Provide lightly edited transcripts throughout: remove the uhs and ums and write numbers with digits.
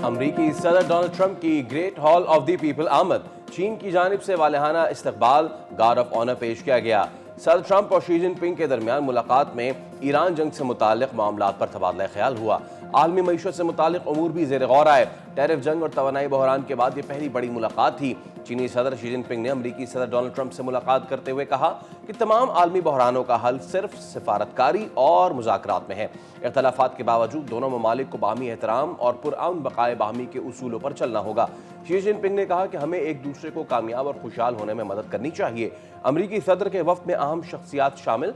अमरीकी सदर Donald Trump की great hall of the people आमद। चीन की जानिब से वालिहाना इस्तकबाल, गार्ड ऑफ ऑनर पेश किया गया। सदर ट्रंप और शी जिनपिंग के दरमियान मुलाकात में ईरान जंग से मुताल्लिक मामलात पर तबादला ख्याल हुआ। आलमी मईशत से मुताल्लिक अमूर भी ज़ेर गौर आए। टैरिफ जंग और तवानाई बहरान के बाद ये पहली बड़ी मुलाकात थी। चीनी सदर शी जिनपिंग ने अमरीकी सदर डोनाल्ड ट्रंप से मुलाकात करते हुए कहा कि तमाम आलमी बहरानों का हल सिर्फ सिफारतकारी और मुज़ाकरात में है। इख्तलाफात के बावजूद दोनों ममालिक को बाहमी एहतराम और पुरअमन बकाए बाहमी के उसूलों पर चलना होगा। शी जिनपिंग ने कहा कि हमें एक दूसरे को कामयाब और खुशहाल होने में मदद करनी चाहिए। अमरीकी सदर के वफ्द में अहम शख्सियात शामिल,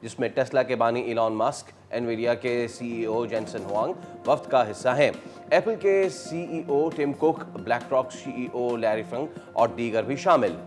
जिसमें टेस्ला के बानी इलॉन मस्क, एनवीडिया के सीईओ जेनसन हुआंग वफ्द का हिस्सा हैं। एप्पल के CEO Tim Cook, BlackRock CEO Larry Fink और दीगर भी शामिल।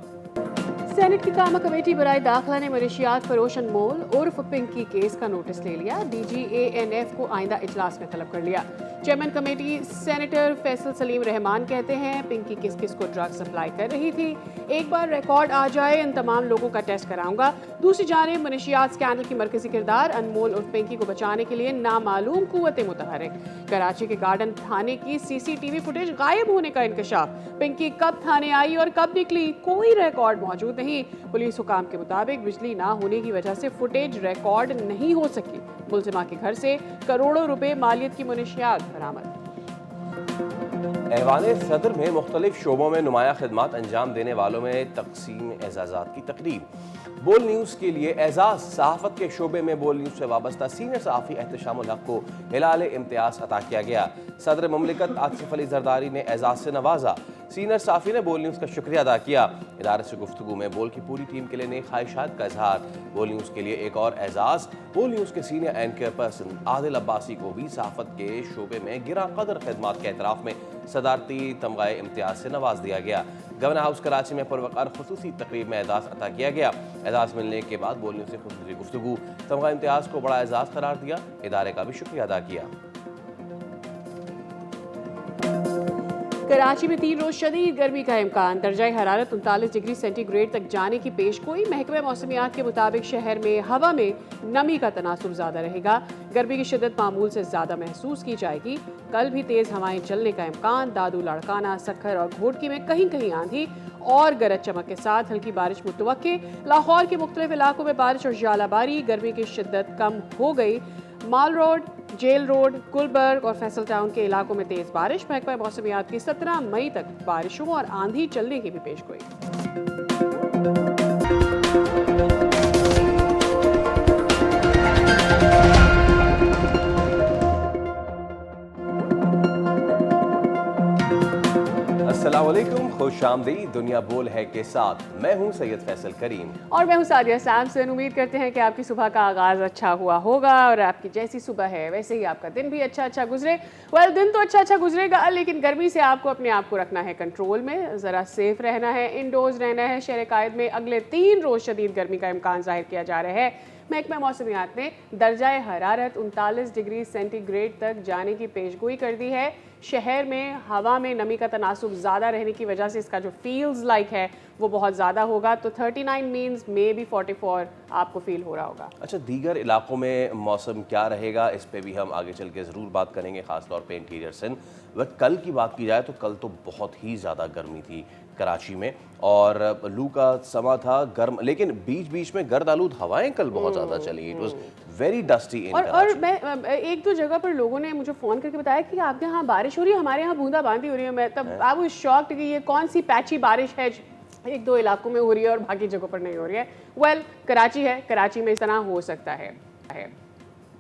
सेनेट की कामा कमेटी बराए दाखिला ने मनशियात फरोश अनमोल उर्फ पिंकी केस का नोटिस ले लिया। DGANF को आइंदा इजलास में तलब कर लिया। Chairman committee senator Faisal Salim Rahman कहते हैं पिंकी किस किस को ड्रग सप्लाई कर रही थी, एक बार रिकॉर्ड आ जाए इन तमाम लोगों का टेस्ट कराऊंगा। दूसरी जानिब मनशियात स्कैंडल की मरकजी किरदार अनमोल उर्फ पिंकी को बचाने के लिए नामालूम कुव्वतें मुतहरिक। कराची के गार्डन थाने की CCTV फुटेज गायब होने का इंकशाफ। पिंकी कब थाने आई और कब निकली कोई रिकॉर्ड मौजूद नहीं। पुलिस हुकाम के मुताबिक बिजली ना होने की वजह से फुटेज रिकॉर्ड नहीं हो सकी। मुलजिमा के घर से करोड़ों रुपए मालियत की मुनशियात बरामद। ऐवान सदर में मुख्तलिफ शोबों में नुमाया खिदमात अंजाम देने वालों में तकसीम एजाज़ात की तकरीब। बोल न्यूज़ के लिए एजाज़। सहाफ़त के शोबे में बोल न्यूज़ से वाबस्ता सीनियर सहाफ़ी एहतशामुल हक को हिलाल इम्तियाज़ अता किया गया। सदर मुमलिकत आसिफ अली जरदारी ने एजाज़ से नवाजा। सीनियर सहाफ़ी ने बोल न्यूज़ का शुक्रिया अदा किया। इदारे से गुफ्तगू में बोल की पूरी टीम के लिए नई ख्वाहिशात का इजहार। बोल न्यूज़ के लिए एक और एजाज़। बोल न्यूज़ के senior anchor person Adil Abbasi को भी सहाफ़त के शोबे में गिरा कदर खिदमात के एतराफ़ में सदारती तमगाए इम्तियाज़ से नवाज दिया गया। गवर्नर हाउस कराची में पुरवकार खुसूसी तकरीब में एजाज़ अता किया गया। एजाज़ मिलने के बाद बोल न्यूज़ से खुसूसी गुफ्तगू तमगा इम्तियाज़ को बड़ा एजाज़ करार दिया। इदारे का भी शुक्रिया अदा किया। कराची में 3 रोज शदीद गर्मी का इम्कान। दर्जा हरारत 39 डिग्री सेंटीग्रेड तक जाने की पेशगोई। महकमे मौसमियात के मुताबिक शहर में हवा में नमी का तनासुर ज़्यादा रहेगा। गर्मी की शिद्दत मामूल से ज़्यादा महसूस की जाएगी। कल भी तेज़ हवाएं चलने का इम्कान। दादू, लाड़काना, सक्खर और घोटकी में कहीं कहीं आंधी और गरज चमक के साथ हल्की बारिश मुतवक्के। लाहौर के मुख्तलिफ इलाकों में बारिश और जालाबारी। गर्मी की शिद्दत कम हो गई। माल रोड, जेल रोड, गुलबर्ग और फैसल टाउन के इलाकों में तेज बारिश। महकमा मौसमियात की 17 मई तक बारिशों और आंधी चलने की भी पेशगोई। अस्सलामुअलैकुम, खुश आमदीद दुनिया बोल है के साथ। मैं हूं सैयद फैसल करीम और मैं हूं सादिया सैमसन। उम्मीद करते हैं कि आपकी सुबह का आगाज़ अच्छा हुआ होगा और आपकी जैसी सुबह है वैसे ही आपका दिन भी अच्छा गुजरे। दिन तो अच्छा गुजरेगा, लेकिन गर्मी से आपको अपने आप को रखना है कंट्रोल में। ज़रा सेफ रहना है, इंडोर्स रहना है। शहर कायद में अगले 3 रोज़ शदीद गर्मी का इम्कान जाहिर किया जा रहा है। महकमा मौसमियात ने दर्जाए हरारत 39 डिग्री सेंटीग्रेड तक जाने की पेशगोई कर दी है। शहर में हवा में नमी का तनासुब ज़्यादा रहने की वजह से इसका जो फील्स लाइक है वो बहुत ज़्यादा होगा। तो 39 मीन्स मे बी 44 आपको फील हो रहा होगा। अच्छा, दीगर इलाकों में मौसम क्या रहेगा इस पे भी हम आगे चल के ज़रूर बात करेंगे, ख़ासतौर पे इंटीरियर सिंध। बट कल की बात की जाए तो कल तो बहुत ही ज़्यादा गर्मी थी कराची में और लू का समा था गर्म, लेकिन बीच बीच में गर्द आलूद हवाएं कल बहुत ज़्यादा चली। इट वॉज वेरी डस्टी इन और मैं 1-2 जगह पर लोगों ने मुझे फ़ोन करके बताया कि आपके यहाँ बारिश हो रही है, हमारे यहाँ बूंदाबांदी हो रही है। मैं तब आई वाज शॉक्ड कि ये कौन सी पैची बारिश है 1-2 इलाकों में हो रही है और बाकी जगहों पर नहीं हो रही है। कराची है, कराची में इस तरह हो सकता है।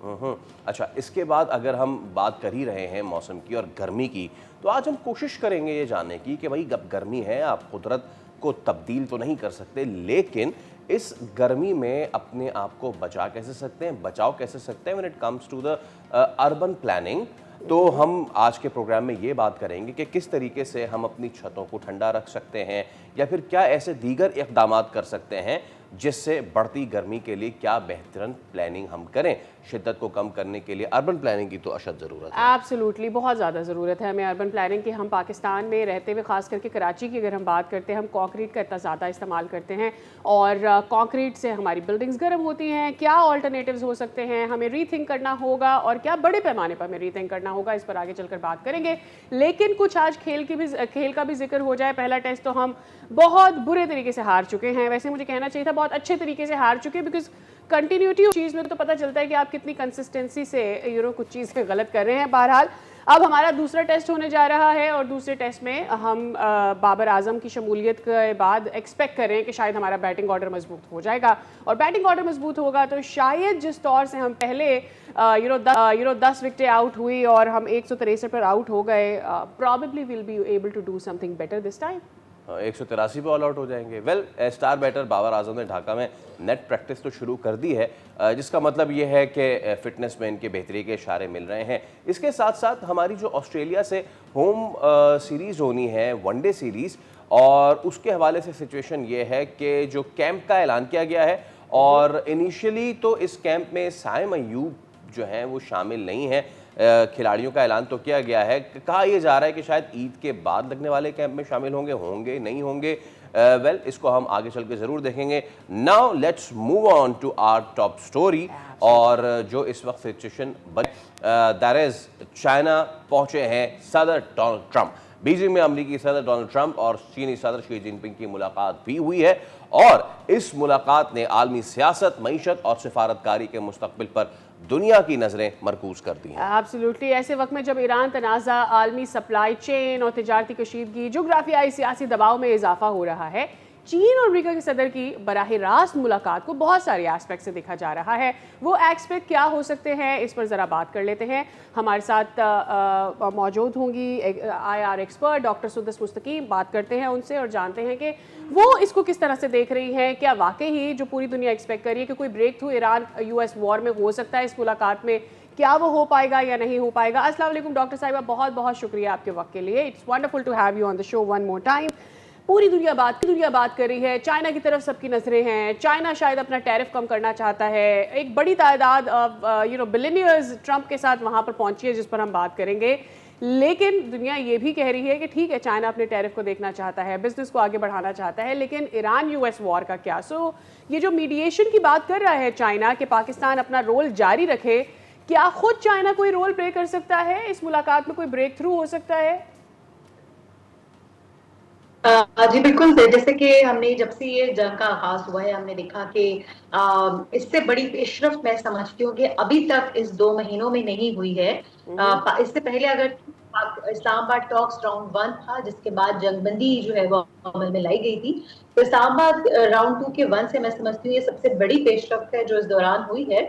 अच्छा, इसके बाद अगर हम बात कर ही रहे हैं मौसम की और गर्मी की, तो आज हम कोशिश करेंगे ये जानने की कि भाई अब गर्मी है, आप कुदरत को तब्दील तो नहीं कर सकते, लेकिन इस गर्मी में अपने आप को बचाव कैसे सकते हैं when it comes to the urban planning. तो हम आज के प्रोग्राम में ये बात करेंगे कि किस तरीके से हम अपनी छतों को ठंडा रख सकते हैं या फिर क्या ऐसे दीगर इक़दामात कर सकते हैं जिससे बढ़ती गर्मी के लिए क्या बेहतरीन प्लानिंग हम करें। शिद्दत को कम करने के लिए अर्बन प्लानिंग की तो अशद ज़रूरत है। एब्सोल्युटली, बहुत ज़्यादा ज़रूरत है हमें अर्बन प्लानिंग की। हम पाकिस्तान में रहते हुए, ख़ास करके कराची की अगर हम बात करते हैं, हम कंक्रीट का इतना ज़्यादा इस्तेमाल करते हैं और कंक्रीट से हमारी बिल्डिंग्स गर्म होती हैं। क्या ऑल्टरनेटिव्स हो सकते हैं, हमें रीथिंक करना होगा और क्या बड़े पैमाने पर हमें रीथिंक करना होगा, इस पर आगे चलकर बात करेंगे। लेकिन कुछ आज खेल का भी जिक्र हो जाए। पहला टेस्ट तो हम बहुत बुरे तरीके से हार चुके हैं, वैसे मुझे कहना चाहिए था बहुत अच्छे तरीके से हार चुके, बिकॉज कंटिन्यूटी चीज़ में तो पता चलता है कि आप कितनी कंसिस्टेंसी से कुछ चीज़ें गलत कर रहे हैं। बहरहाल अब हमारा दूसरा टेस्ट होने जा रहा है और दूसरे टेस्ट में हम बाबर आजम की शमूलियत के बाद एक्सपेक्ट कर रहे हैं कि शायद हमारा बैटिंग ऑर्डर मजबूत हो जाएगा, और बैटिंग ऑर्डर मजबूत होगा तो शायद जिस तौर से हम पहले 10 विकेटें आउट हुई और हम 163 पर आउट हो गए, probably will be able to do something better this time. 183 पे ऑल आउट हो जाएंगे। Well, star batter Babar Azam ने ढाका में नेट प्रैक्टिस तो शुरू कर दी है, जिसका मतलब ये है कि फिटनेस में इनके बेहतरी के इशारे मिल रहे हैं। इसके साथ साथ हमारी जो ऑस्ट्रेलिया से होम सीरीज़ होनी है, वनडे सीरीज़, और उसके हवाले से सिचुएशन ये है कि जो कैंप का ऐलान किया गया है, और इनिशियली तो इस कैंप में साइम अयूब जो हैं वो शामिल नहीं है। खिलाड़ियों का ऐलान तो किया गया है, कहा यह जा रहा है कि शायद ईद के बाद लगने वाले कैंप में शामिल होंगे नहीं होंगे। वेल, इसको हम आगे चल के ज़रूर देखेंगे। Now let's move on to our top story, और जो इस वक्त सिचुएशन दैट इज चाइना पहुंचे हैं सदर डोनाल्ड ट्रंप। बीजिंग में अमरीकी सदर डोनाल्ड ट्रंप और चीनी सदर शी जिनपिंग की मुलाकात भी हुई है, और इस मुलाकात ने आलमी सियासत, मईशत और सिफारतकारी के मुस्तकबिल पर दुनिया की नजरें मरकूज कर दी हैं। एब्सोल्युटली, ऐसे वक्त में जब ईरान तनाज़ा, आलमी सप्लाई चेन और तिजारती कशीदगी, जोग्राफियाई सियासी दबाव में इजाफा हो रहा है, चीन और अमेरिका के सदर की बराह रास्त मुलाकात को बहुत सारे एस्पेक्ट से देखा जा रहा है। वो एस्पेक्ट क्या हो सकते हैं, इस पर ज़रा बात कर लेते हैं। हमारे साथ मौजूद होंगी IR एक्सपर्ट डॉक्टर सुदस मुस्तकीम। बात करते हैं उनसे और जानते हैं कि वो इसको किस तरह से देख रही हैं। क्या वाकई ही जो पूरी दुनिया एक्सपेक्ट कर रही है कि कोई breakthrough Iran US war में हो सकता है इस मुलाकात में, क्या वो हो पाएगा या नहीं हो पाएगा। अस्सलाम वालेकुम डॉक्टर साहिबा, बहुत बहुत शुक्रिया आपके वक्त के लिए। It's wonderful to have you on the show one more time. पूरी दुनिया बात कर रही है, चाइना की तरफ सबकी नजरें हैं। चाइना शायद अपना टैरिफ कम करना चाहता है। एक बड़ी तादाद बिलियनियर्स ट्रंप के साथ वहां पर पहुंची है, जिस पर हम बात करेंगे। लेकिन दुनिया ये भी कह रही है कि ठीक है, चाइना अपने टैरिफ को देखना चाहता है, बिजनेस को आगे बढ़ाना चाहता है, लेकिन ईरान US वॉर का क्या। सो ये जो मीडिएशन की बात कर रहा है चाइना कि पाकिस्तान अपना रोल जारी रखे, क्या खुद चाइना कोई रोल प्ले कर सकता है इस मुलाकात में, कोई ब्रेक थ्रू हो सकता है? जी बिल्कुल, जैसे कि हमने जब से ये जंग का आगाज हुआ है, हमने देखा कि इससे बड़ी पेशरफ मैं समझती हूँ कि अभी तक इस 2 महीनों में नहीं हुई है। इससे पहले अगर इस्लामाबाद टॉक्स राउंड 1 था, जिसके बाद जंगबंदी जो है वो अमल में लाई गई थी, तो इस्लामाबाद राउंड 2 के 1 से मैं समझती हूँ ये सबसे बड़ी पेशरफ है जो इस दौरान हुई है।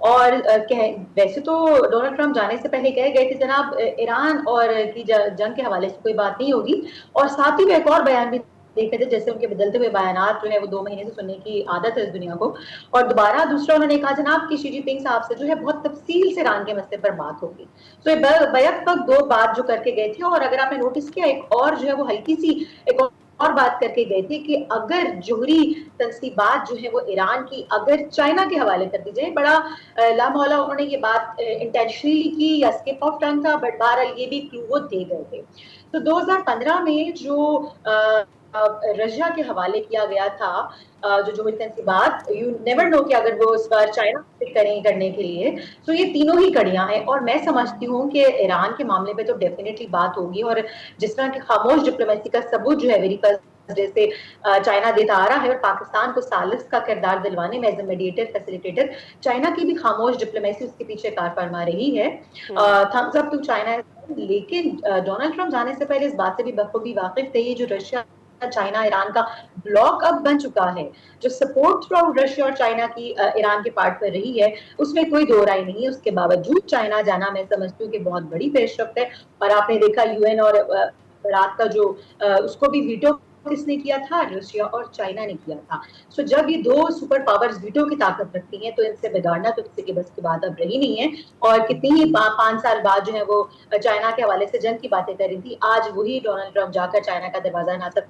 और वैसे तो डोनाल्ड ट्रंप जाने से पहले कह गए थे जनाब ईरान और की जंग के हवाले से कोई बात नहीं होगी, और साथ ही में एक और बयान भी देखे थे, जैसे उनके बदलते हुए बयानात जो है वो 2 महीने से सुनने की आदत है इस दुनिया को। और दोबारा दूसरा उन्होंने कहा जनाब कि शी जिनपिंग साहब से जो है बहुत तफसील से ईरान के मसले पर बात होगी। तो बैक वक्त 2 बात जो करके गए थे, और अगर आपने नोटिस किया एक और जो है वो हल्की सी एक और बात करके गए थे कि अगर जोहरी तनसीबात जो है वो ईरान की अगर चाइना के हवाले कर दी जाए, बड़ा लामौला उन्होंने ये बात इंटेंशनली की या स्किप ऑफ टंग था, बट बहरहाल ये भी क्लू वो दे गए थे। तो 2015 में जो रशिया के हवाले किया गया था जो जोहरी तनसीबात, यू नेवर नो कि अगर वो इस बार चाइना करने के लिए, तो ये तीनों ही कड़ियां हैं। और मैं समझती हूँ कि ईरान के मामले पे तो डेफिनेटली बात होगी, और जिस तरह की खामोश डिप्लोमेसी का सबूत जो है वेरी जैसे चाइना देता आ रहा है, और पाकिस्तान को सालिस का किरदार दिलवाने में as a mediator facilitator China की भी खामोश डिप्लोमेसी उसके पीछे कार फरमा रही है। Thumbs up to China. लेकिन डोनाल्ड ट्रंप जाने से पहले इस बात से भी बखूबी वाकिफ थे, ये जो रशिया चाइना ईरान का ब्लॉक अब बन चुका है, जो सपोर्ट फ्रॉम रशिया और चाइना की ईरान के पार्ट पर रही है, उसमें कोई दो राय नहीं है। उसके बावजूद चाइना जाना मैं समझती हूँ कि बहुत बड़ी पेशरफ्त है। और आपने देखा UN और रात का जो उसको भी वीटो किसने किया था, रशिया और चाइना ने किया था। सो जब ये 2 सुपर पावर्स वीटो की ताकत रखती हैं, तो इनसे बिगाड़ना तो किसी के बस की बात अब रही नहीं है। और कितनी ही 5 साल बाद जो है वो चाइना के हवाले से जंग की बातें कर रही थी, आज वही डोनाल्ड ट्रंप जाकर चाइना का दरवाजा ना तक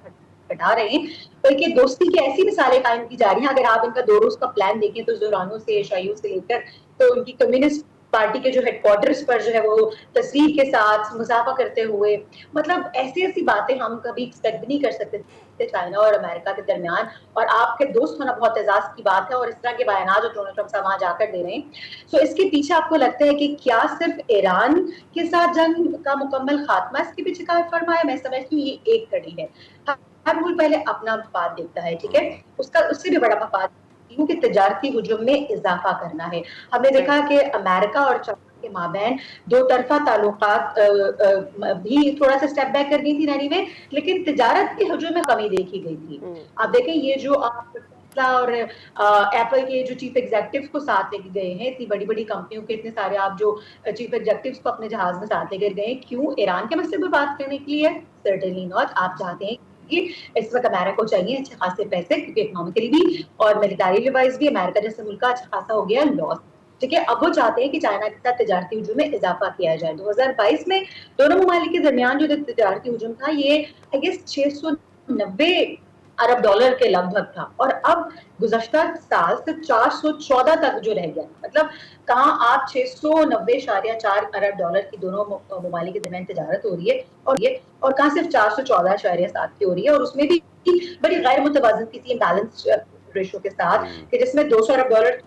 खटखटा रहे हैं, बल्कि दोस्ती की ऐसी मिसालें कायम की जा रही हैं। अगर आप इनका 2 रोज का प्लान देखें तो ज़ोरानो से शाइयों से लेकर तो उनकी कम्युनिस्ट पार्टी के जो हेडक्वार्टर्स पर जो है वो तस्वीर के साथ मुसाफा करते हुए, मतलब ऐसी-ऐसी बातें हम कभी एक्सपेक्ट भी नहीं कर सकते थे चाइना और अमेरिका के दरमियान। और आपके दोस्त होना बहुत एजाज़ की बात है और इस तरह के बयानात जो डोनाल्ड ट्रंप साहब वहाँ जाकर दे रहे हैं। सो इसके पीछे आपको लगता है कि क्या सिर्फ ईरान के साथ जंग का मुकम्मल खात्मा इसके पीछे का फर्मा है? मैं समझती हूँ ये एक कड़ी है। हर मुल्क पहले अपना मफाद देखता है, ठीक है? उसका उससे भी बड़ा मफाद कि तजारती हुजूम में इजाफा करना है। हमने देखा कि अमेरिका और चाइना के माबैन दो तरफा ताल्लुकात भी थोड़ा सा स्टेप बैक कर गई थी एनीवे, लेकिन तिजारत के हुजूम में कमी देखी गई थी। आप देखें ये जो आप टेस्ला और एप्पल के जो चीफ एग्जीक्यूटिव को साथ लेके गए हैं, इतनी बड़ी बड़ी कंपनियों के इतने सारे आप जो चीफ एग्जीक्यूटिव को अपने जहाज में साथ लेकर गए, क्यों? ईरान के मसले पर बात करने के लिए? Certainly not. आप चाहते हैं कि इस वक्त अमेरिका को चाहिए अच्छे खासे पैसे, क्योंकि इकोनॉमिकली भी और मिलिटरी वाइज भी अमेरिका जैसे मुल्क का अच्छा खासा हो गया लॉस, ठीक है? अब वो चाहते हैं कि चाइना के साथ तजारती हुजूम में इजाफा किया जाए। 2022 में दोनों ममालिक के दरमियान जो तजारती हुजूम था ये आई गेस 690 अरब डॉलर के लगभग था, और अब गुज़श्ता साल सिर्फ 414 तक जो रह गया, मतलब कहाँ आप 690.4 अरब डॉलर की दोनों ममालिक के दरमियान तजारत हो रही है, और कहाँ सिर्फ 414.7 की हो रही है, और उसमें भी बड़ी गैर मुतवाज़िन किसी बैलेंस रेशो के साथ कि जिसमें 200 अरब डॉलर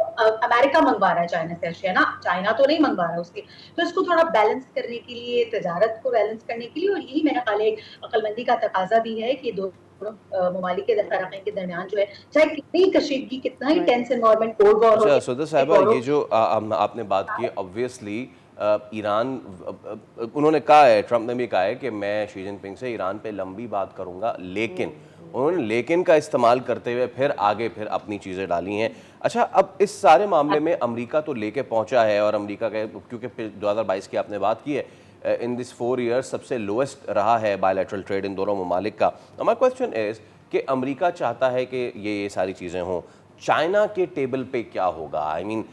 अमेरिका मंगवा रहा है चाइना से अशिया ना, चाइना तो नहीं मंगवा रहा उसके। तो इसको थोड़ा बैलेंस करने के लिए, तजारत को बैलेंस करने के लिए, और यही मेरा ख्याल है अक्लमंदी का तकाजा भी है कि दोनों ममालिक के तरफ़ैन के दरमियान जो है, चाहे कितनी कशीदगी, कितना ही टेंस एनवायरनमेंट, कोल्ड वॉर हो, अच्छा सुदर साहिबा, ये जो आपने बात की, ऑब्वियसली ईरान उन्होंने कहा है, ट्रंप ने भी कहा है कि मैं शी जिनपिंग से ईरान पे लंबी बात करूंगा, लेकिन उन्होंने लेकिन का इस्तेमाल करते हुए फिर अपनी चीज़ें डाली हैं। अच्छा, अब इस सारे मामले में अमेरिका तो लेके पहुंचा है, और अमेरिका का क्योंकि 2022 की आपने बात की है, इन दिस 4 ईयर्स सबसे लोएस्ट रहा है बायलैटरल ट्रेड इन दोनों ममालिक का। माय क्वेश्चन इज़ कि अमेरिका चाहता है कि ये सारी चीज़ें हों, चाइना के टेबल पे क्या होगा? आई मीन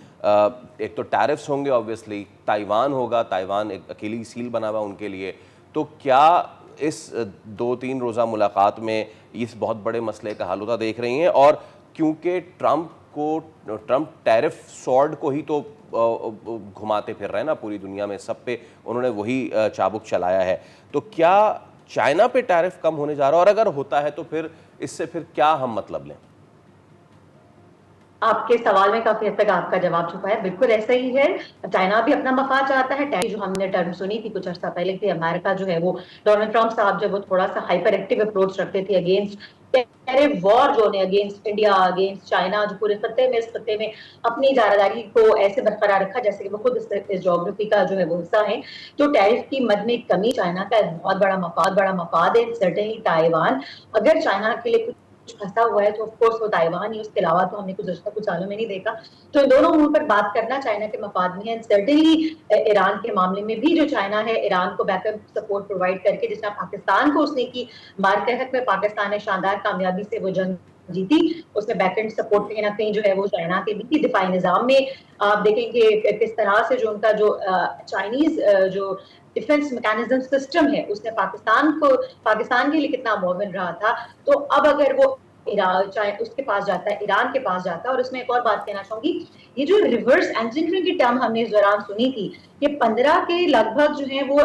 एक तो टैरिफ्स होंगे ऑब्वियसली, ताइवान होगा, ताइवान एक अकेली सील बना हुआ उनके लिए, तो क्या इस 2-3 रोज़ा मुलाकात में इस बहुत बड़े मसले का हल होता देख रही हैं? और क्योंकि ट्रंप टैरिफ सॉर्ड को ही तो घुमाते फिर रहे हैं ना पूरी दुनिया में, सब पे उन्होंने वही चाबुक चलाया है, तो क्या चाइना पे टैरिफ कम होने जा रहा है? और अगर होता है तो फिर इससे फिर क्या हम मतलब लें? आपके सवाल में काफी हद तक आपका जवाब छुपा है, बिल्कुल ऐसा ही है। चाइना भी अपना मफाद चाहता है। जो हमने टर्म सुनी थी कुछ अर्सा पहले कि अमेरिका जो है वो, डोनाल्ड ट्रंप साहब जब वो थोड़ा सा हाइपर एक्टिव अप्रोच रखते थे अगेंस्ट टेरिफ वॉर जो है अगेंस्ट इंडिया, अगेंस्ट चाइना, जो पूरे खत्ते में, इस खत्ते में अपनी जारदारी को ऐसे बरकरार रखा जैसे कि वो खुद इस जोग्राफी का जो है वो हिस्सा है। तो टैरिफ की मद में कमी चाइना का बहुत बड़ा मफाद है। सर्टेनली ताइवान, अगर चाइना के लिए फंसा हुआ है तो ऑफ कोर्स वो ताइवान ही, उसके अलावा तो हमने कुछ सालों में नहीं देखा। तो इन दोनों मुल्कों पर बात करना चाइना के मफाद में है। सर्टेनली ईरान के मामले में भी जो चाइना है ईरान को बैकअप सपोर्ट प्रोवाइड करके, जिस तरह पाकिस्तान को उसने की, मार के हक में पाकिस्तान ने शानदार कामयाबी से वो जंग जीती, उसमें बैकएंड सपोर्ट कहीं ना कहीं जो है वो चाइना के भी दिफाई निजाम में आप देखेंगे किस तरह से जो उनका जो चाइनीज जो डिफेंस मैकेनिज्म सिस्टम है उसने पाकिस्तान के लिए कितना मुआविन रहा था। तो अब अगर वो उसके पास जाता है, ईरान के पास जाता है। और उसमें एक और बात कहना चाहूंगी, ये जो रिवर्स इंजीनियरिंग की टर्म हमने इस दौरान सुनी थी, ये 15 के लगभग जो है वो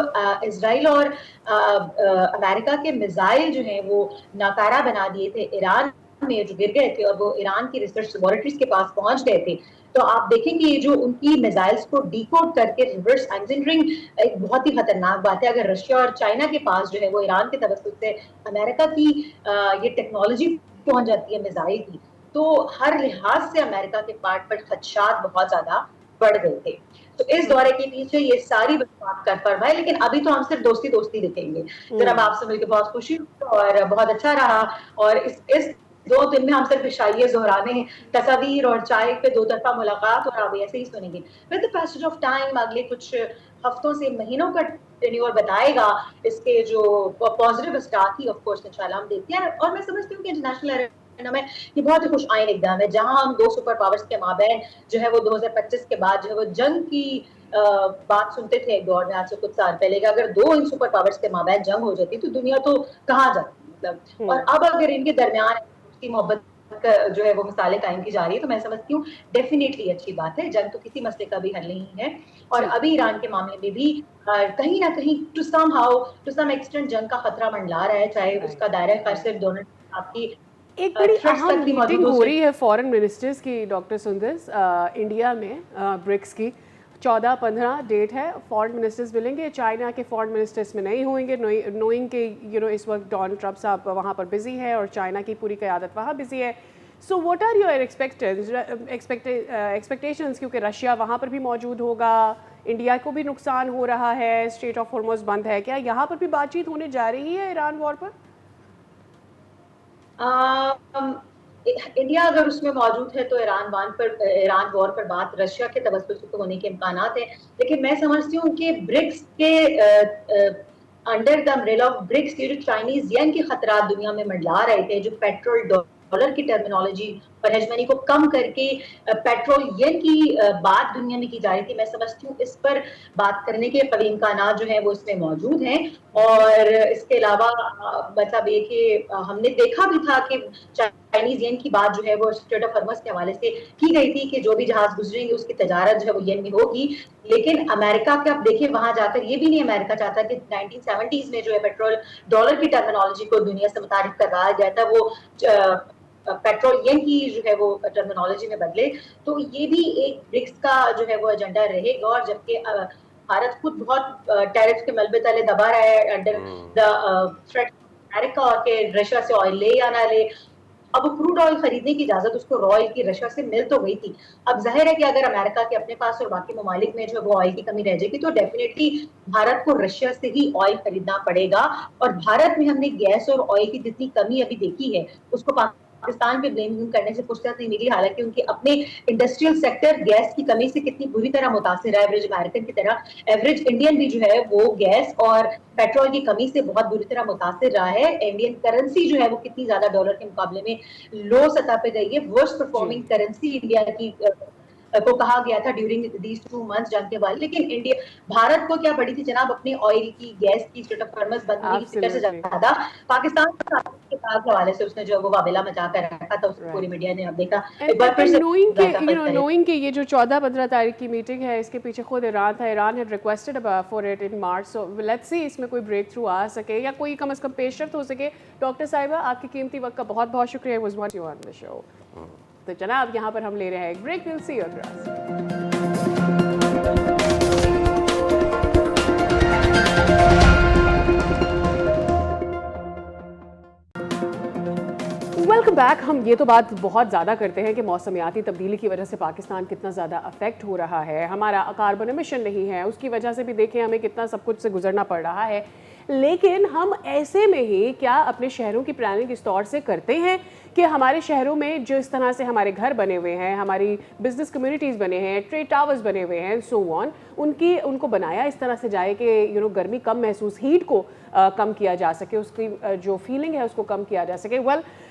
इसराइल और अमेरिका के मिसाइल जो है वो नाकारा बना दिए थे ईरान में, जो गिर गए थे और वो ईरान की रिसर्च लेबोरेटरीज के पास पहुंच गए थे। तो आप देखेंगे ये जो उनकी मिसाइल्स को डिकोड करके रिवर्स इंजीनियरिंग एक बहुत ही खतरनाक बात है। अगर रशिया और चाइना के पास जो है वो ईरान के तवज्जुह से अमेरिका की ये टेक्नोलॉजी पहुंच जाती है मिसाइल की, तो हर लिहाज से अमेरिका के पार्ट पर खदशात बहुत ज्यादा बढ़ गए थे। तो इस दौरे के पीछे ये सारी बात कर पर भाई, लेकिन अभी तो हम सिर्फ दोस्ती दोस्ती दिखेंगे। जनाब आपसे मिलकर बहुत खुशी हुई और बहुत अच्छा रहा। और इस 2 दिन में हम सिर्फ इशाइये ज़ोहराने, तस्वीर और चाय पे दो तरफा मुलाकात, और आप ऐसे ही सुनेंगे। With the passage of time अगले कुछ हफ्तों से महीनों का टेन्योर बताएगा इसके जो पॉजिटिव स्टार्ट थी, ऑफ कोर्स इंशाल्लाह हम देखते हैं। और मैं समझती हूँ कि इंटरनेशनल अरेना में ये बहुत ही खुश आइन इक़दाम है, जहां हम 2 सुपर पावर्स के माबैन जो है वो 2025 के बाद जो है वो जंग की बात सुनते थे एक दौर में, आज से कुछ साल पहले, कि अगर 2 इन सुपर पावर्स के माबैन जंग हो जाती तो दुनिया तो कहाँ जाती। मतलब। और अब अगर इनके दरमियान उसकी मोहब्बत जो है वो मिसालें कायम की जा रही है, तो मैं समझती हूँ डेफिनेटली अच्छी बात है। जंग तो किसी मसले का भी हल नहीं है, और अभी ईरान के मामले में भी कहीं ना कहीं टू सम एक्सटेंट जंग का खतरा मंडला रहा है, चाहे उसका दायरा कार सिर्फ डोनाल्ड ट्रंप की एक बड़ी थ्रेट्स अहम तक भी मौजूद मीटिंग हो हो सकती रही है फॉरेन मिनिस्टर्स की डॉक्टर सुंदर इंडिया में, ब्रिक्स की 14-15 डेट है। फॉरेन मिनिस्टर्स मिलेंगे, चाइना के फॉरेन मिनिस्टर्स में नहीं होंगे, नोइंग के इस वक्त डोनाल्ड ट्रंप साहब वहाँ पर बिजी है और चाइना की पूरी क़यादत वहाँ बिजी है। So what are your expectations, क्योंकि रशिया वहाँ पर भी मौजूद होगा, इंडिया को भी नुकसान हो रहा है, स्ट्रेट ऑफ हॉर्मुज़ बंद है, क्या यहाँ पर भी बातचीत होने जा रही है ईरान वॉर पर? इंडिया अगर उसमें मौजूद है तो ईरान वॉर पर बात रशिया के तवज्जुह से तो होने के इम्कानात है। लेकिन मैं समझती हूँ कि ब्रिक्स के under the umbrella of BRICS, ये जो चाइनीज येन के खतरात दुनिया में मंडला रहे थे, जो पेट्रोल डॉलर की टर्मिनोलॉजी और हेजमनी को कम करके पेट्रोल येन की बात दुनिया में की जा रही थी, मैं समझती हूँ इस पर बात करने के कभी इम्कानात जो है वो इसमें मौजूद हैं। और इसके अलावा मतलब ये कि हमने देखा भी था कि चाइनीज येन की बात जो है वो स्ट्रेट ऑफ हॉर्मज़ के हवाले से की गई थी कि जो भी जहाज गुजरेंगे उसकी तजारत जो है वो येन में होगी। लेकिन अमेरिका के, आप देखिए वहां जाकर ये भी नहीं अमेरिका चाहता कि 1970s में जो है पेट्रोल डॉलर की टर्मिनोलॉजी को दुनिया से मुतारिफ करवाया गया था, वो पेट्रोल येन की जो है वो टर्मिनोलॉजी में बदले। तो ये भी एक ब्रिक्स का जो है वो एजेंडा रहेगा। और जबकि भारत खुद बहुत टैरिफ के मलबे तले दबा रहा है अंडर द थ्रेट अमेरिका, और के रशिया से ऑयल ले या ना ले। अब क्रूड ऑयल खरीदने की इजाजत उसको रॉ ऑयल की रशिया से मिल तो गई थी। अब जाहिर है कि अगर अमेरिका के अपने पास और बाकी ममालिक में जो है वो ऑयल की कमी रह जाएगी, तो डेफिनेटली भारत को रशिया से ही ऑयल खरीदना पड़ेगा। और भारत में हमने गैस और ऑयल की जितनी कमी अभी देखी है, उसको पाकिस्तान पे ब्लेम करने से फुर्सत नहीं मिली। हालांकि उनके अपने इंडस्ट्रियल सेक्टर गैस की कमी से कितनी बुरी तरह मुतासिर है, एवरेज अमेरिकन की तरह एवरेज इंडियन भी जो है वो गैस और पेट्रोल की कमी से बहुत बुरी तरह मुतासिर रहा है। इंडियन करेंसी जो है वो कितनी ज्यादा डॉलर के मुकाबले में लो सतह पे गई है, वर्स्ट परफॉर्मिंग करेंसी इंडिया की को कहा गया था ड्यूरिंग दीज 2 मंथ्स जंग के बाद। लेकिन इंडिया, भारत को क्या पड़ी थी जनाब अपनी ऑयल की, गैस की स्ट्रेट ऑफ हॉर्मज़ बंद होने की फिक्र से Absolutely. ज्यादा पाकिस्तान के हवाले से उसने जो वो वावेला मचा कर रखा था, उसको पूरी Right. मीडिया ने अब देखा एक बार फिर एंड से नोइंग के करे। नोइंग के ये जो 14-15 तारीख की मीटिंग है, इसके पीछे खुद ईरान था। Iran had requested for it in March, so let's see इसमें कोई ब्रेक थ्रू आ सके या कोई कम से कम पेशरफ्त हो सके। डॉक्टर साहिबा, आपके कीमती वक्त का बहुत बहुत शुक्रिया, was want you on the show. तो जनाब यहाँ पर हम ले रहे हैं एक break, will see you across. Welcome back. हम ये तो बात बहुत ज़्यादा करते हैं कि मौसमियाती तब्दीली की वजह से पाकिस्तान कितना ज़्यादा अफेक्ट हो रहा है, हमारा कार्बन एमिशन नहीं है, उसकी वजह से भी देखें हमें कितना सब कुछ से गुजरना पड़ रहा है। लेकिन हम ऐसे में ही क्या अपने शहरों की प्लानिंग इस तौर से करते हैं कि हमारे शहरों में जो इस तरह से हमारे घर बने हुए हैं, हमारी बिजनेस कम्युनिटीज़ बने हैं, ट्रेड टावर्स बने हुए हैं, सो ऑन, उनको बनाया इस तरह से जाए कि गर्मी कम महसूस, हीट को कम किया जा सके, उसकी जो फीलिंग है उसको कम किया जा सके।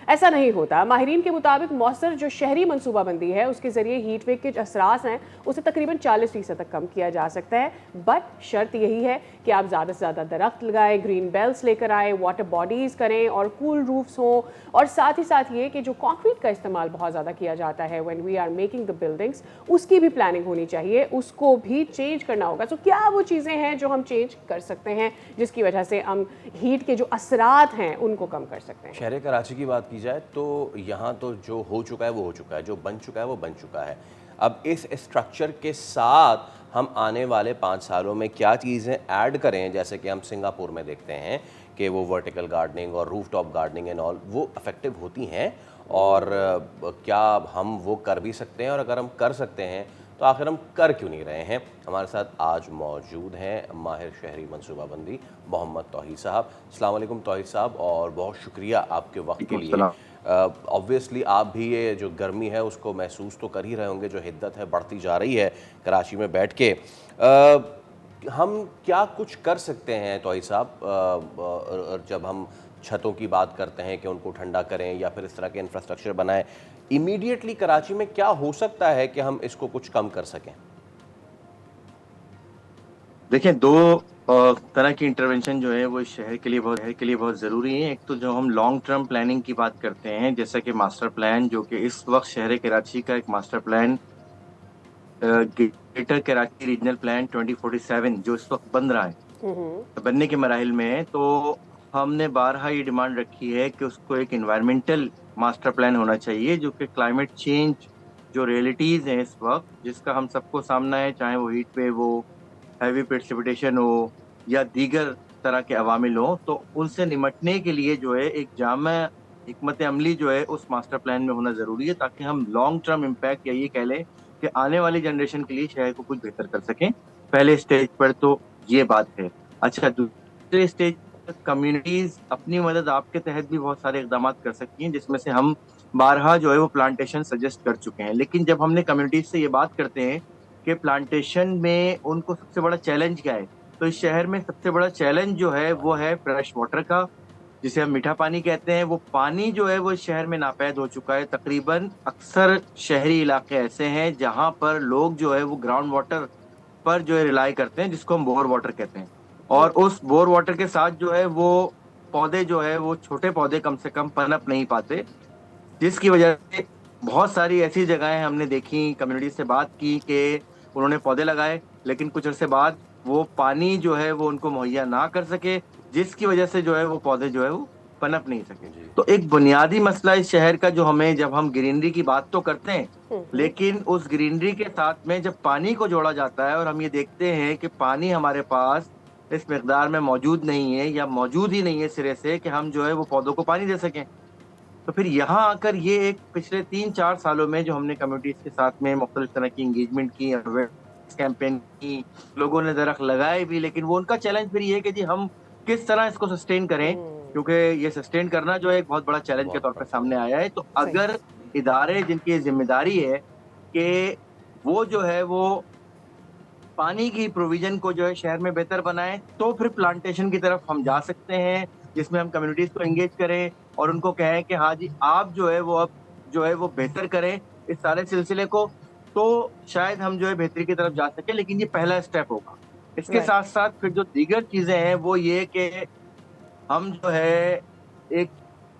ऐसा नहीं होता। माहिरीन के मुताबिक मौसर जो शहरी मनसूबाबंदी है उसके ज़रिए हीट वेव के जो असरात हैं उसे तकरीबन 40% तक कम किया जा सकता है। बट शर्त यही है कि आप ज़्यादा से ज़्यादा दरख्त लगाएं, ग्रीन बेल्ट्स लेकर आएँ, वाटर बॉडीज़ करें और कूल रूफ्स हों। और साथ ही साथ ये कि जो कंक्रीट का इस्तेमाल बहुत ज़्यादा किया जाता है when we are making the buildings, उसकी भी प्लानिंग होनी चाहिए, उसको भी चेंज करना होगा। तो क्या वो चीज़ें हैं जो हम चेंज कर सकते हैं जिसकी वजह से हम हीट के जो असरात हैं उनको कम कर सकते हैं? शहर कराची की बात की जाए तो यहाँ तो जो हो चुका है वो हो चुका है, जो बन चुका है वो बन चुका है। अब इस स्ट्रक्चर के साथ हम आने वाले 5 सालों में क्या चीज़ें ऐड करें, जैसे कि हम सिंगापुर में देखते हैं कि वो वर्टिकल गार्डनिंग और roof top gardening and all वो इफ़ेक्टिव होती हैं, और क्या हम वो कर भी सकते हैं, और अगर हम कर सकते हैं तो आखिर हम कर क्यों नहीं रहे हैं। हमारे साथ आज मौजूद हैं माहिर शहरी मनसूबाबंदी मोहम्मद तौहीद साहब। अस्सलाम वालेकुम तौहीद साहब, और बहुत शुक्रिया आपके वक्त के लिए। ऑब्वियसली आप भी ये जो गर्मी है उसको महसूस तो कर ही रहे होंगे, जो हिद्दत है बढ़ती जा रही है कराची में बैठ के। हम क्या कुछ कर सकते हैं तौहीद साहब, जब हम छतों की बात करते हैं कि उनको ठंडा करें या फिर इस तरह के इंफ्रास्ट्रक्चर बनाएं, इमीडिएटली कराची में क्या हो सकता है कि हम इसको कुछ कम कर सकें? देखिए, दो और तरह की इंटरवेंशन जो है वो इस शहर के लिए बहुत ज़रूरी है। एक तो जो हम लॉन्ग टर्म प्लानिंग की बात करते हैं, जैसा कि मास्टर प्लान, जो कि इस वक्त शहर कराची का एक master plan, greater Karachi regional plan 2047 जो इस वक्त बन रहा है, बनने के मराहिल में है। तो हमने बारहा ये डिमांड रखी है कि उसको एक इन्वायरमेंटल मास्टर प्लान होना चाहिए, जो कि क्लाइमेट चेंज जो रियलिटीज़ हैं इस वक्त, जिसका हम सबको सामना है, चाहे वो हीट वेव हो, हैवी प्रेसिपिटेशन हो या दीगर तरह के अवामिल हो, तो उनसे निमटने के लिए जो है एक जामा हिकमत अमली जो है उस मास्टर प्लान में होना ज़रूरी है, ताकि हम लॉन्ग टर्म इम्पैक्ट या ये कह लें कि आने वाली जनरेशन के लिए शहर को कुछ बेहतर कर सकें। पहले स्टेज पर तो ये बात है। अच्छा, दूसरे स्टेज पर कम्युनिटीज अपनी मदद आपके तहत भी बहुत सारे इकदाम कर सकती हैं, जिसमें से हम बारहा जो है वो प्लांटेशन सजेस्ट कर चुके हैं। लेकिन जब हमने कम्युनिटीज से ये बात करते हैं कि प्लांटेशन में उनको सबसे बड़ा चैलेंज क्या है, तो इस शहर में सबसे बड़ा चैलेंज जो है वो है फ्रेश वाटर का, जिसे हम मीठा पानी कहते हैं। वो पानी जो है वो इस शहर में नापैद हो चुका है। तकरीबन अक्सर शहरी इलाके ऐसे हैं जहां पर लोग जो है वो ग्राउंड वाटर पर जो है रिलाई करते हैं, जिसको हम बोर वाटर कहते हैं। और उस बोर वाटर के साथ जो है वो पौधे जो है वो छोटे पौधे कम से कम पनप नहीं पाते, जिसकी वजह से बहुत सारी ऐसी जगहें हमने देखी, कम्युनिटी से बात की कि उन्होंने पौधे लगाए, लेकिन कुछ अरसे बाद वो पानी जो है वो उनको मुहैया ना कर सके, जिसकी वजह से जो है वो पौधे जो है वो पनप नहीं सके। जी। तो एक बुनियादी मसला इस शहर का, जो हमें, जब हम ग्रीनरी की बात तो करते हैं, लेकिन उस ग्रीनरी के साथ में जब पानी को जोड़ा जाता है और हम ये देखते हैं कि पानी हमारे पास इस मिकदार में मौजूद नहीं है या मौजूद ही नहीं है सिरे से कि हम जो है वो पौधों को पानी दे सकें, तो फिर यहाँ आकर ये एक पिछले 3-4 सालों में जो हमने कम्युनिटीज के साथ में मुख्तलिफ तरह की इंगेजमेंट की, अवेयरनेस कैंपेन की, लोगों ने दरख्त लगाए भी, लेकिन वो उनका चैलेंज फिर ये है कि जी हम किस तरह इसको सस्टेन करें, क्योंकि ये सस्टेन करना जो है एक बहुत बड़ा चैलेंज के बहुत तौर पर बड़ा सामने चैलेंज। आया है। तो सही। अगर इदारे जिनकी जिम्मेदारी है कि वो जो है वो पानी की प्रोविजन को जो है शहर में बेहतर बनाएं, तो फिर प्लांटेशन की तरफ हम जा सकते हैं, जिसमें हम कम्युनिटीज को एंगेज करें और उनको कहें कि हाँ जी आप जो है वो अब जो है वो बेहतर करें इस सारे सिलसिले को, तो शायद हम जो है बेहतरी की तरफ जा सके। लेकिन ये पहला स्टेप होगा। इसके राइट। साथ साथ फिर जो दीगर चीजें हैं वो ये कि हम जो है एक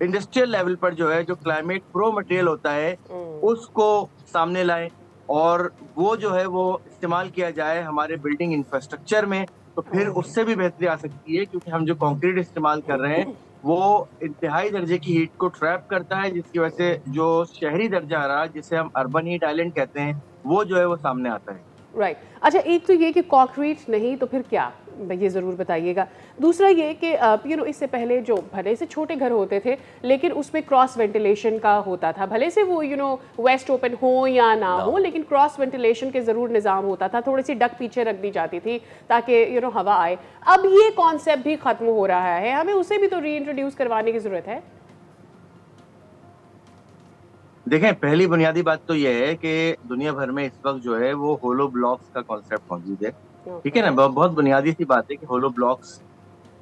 इंडस्ट्रियल लेवल पर जो है जो क्लाइमेट प्रो मटेरियल होता है उसको सामने लाएं, और वो जो है वो इस्तेमाल किया जाए हमारे बिल्डिंग इंफ्रास्ट्रक्चर में। तो फिर उससे भी बेहतरी आ सकती है, क्योंकि हम जो कंक्रीट इस्तेमाल कर रहे हैं वो इंतहाई दर्जे की हीट को ट्रैप करता है, जिसकी वजह से जो शहरी दर्जा आ रहा है, जिसे हम अर्बन हीट आइलैंड कहते हैं, वो जो है वो सामने आता है। राइट। अच्छा, एक तो ये कि कंक्रीट नहीं तो फिर क्या, ये ज़रूर बताइएगा। दूसरा ये कि इससे पहले जो भले से छोटे घर होते थे लेकिन उसमें क्रॉस वेंटिलेशन का होता था, भले से वो वेस्ट ओपन हो या ना हो, लेकिन क्रॉस वेंटिलेशन के ज़रूर निज़ाम होता था, थोड़ी सी डक पीछे रख दी जाती थी ताकि हवा आए। अब ये कॉन्सेप्ट भी ख़त्म हो रहा है, हमें उसे भी तो री इंट्रोड्यूस करवाने की ज़रूरत है। देखें, पहली बुनियादी बात तो यह है कि दुनिया भर में इस वक्त जो है वो होलो ब्लॉक्स का कॉन्सेप्ट मौजूद है। ठीक है ना, ओके। बहुत बुनियादी सी बात है कि होलो ब्लॉक्स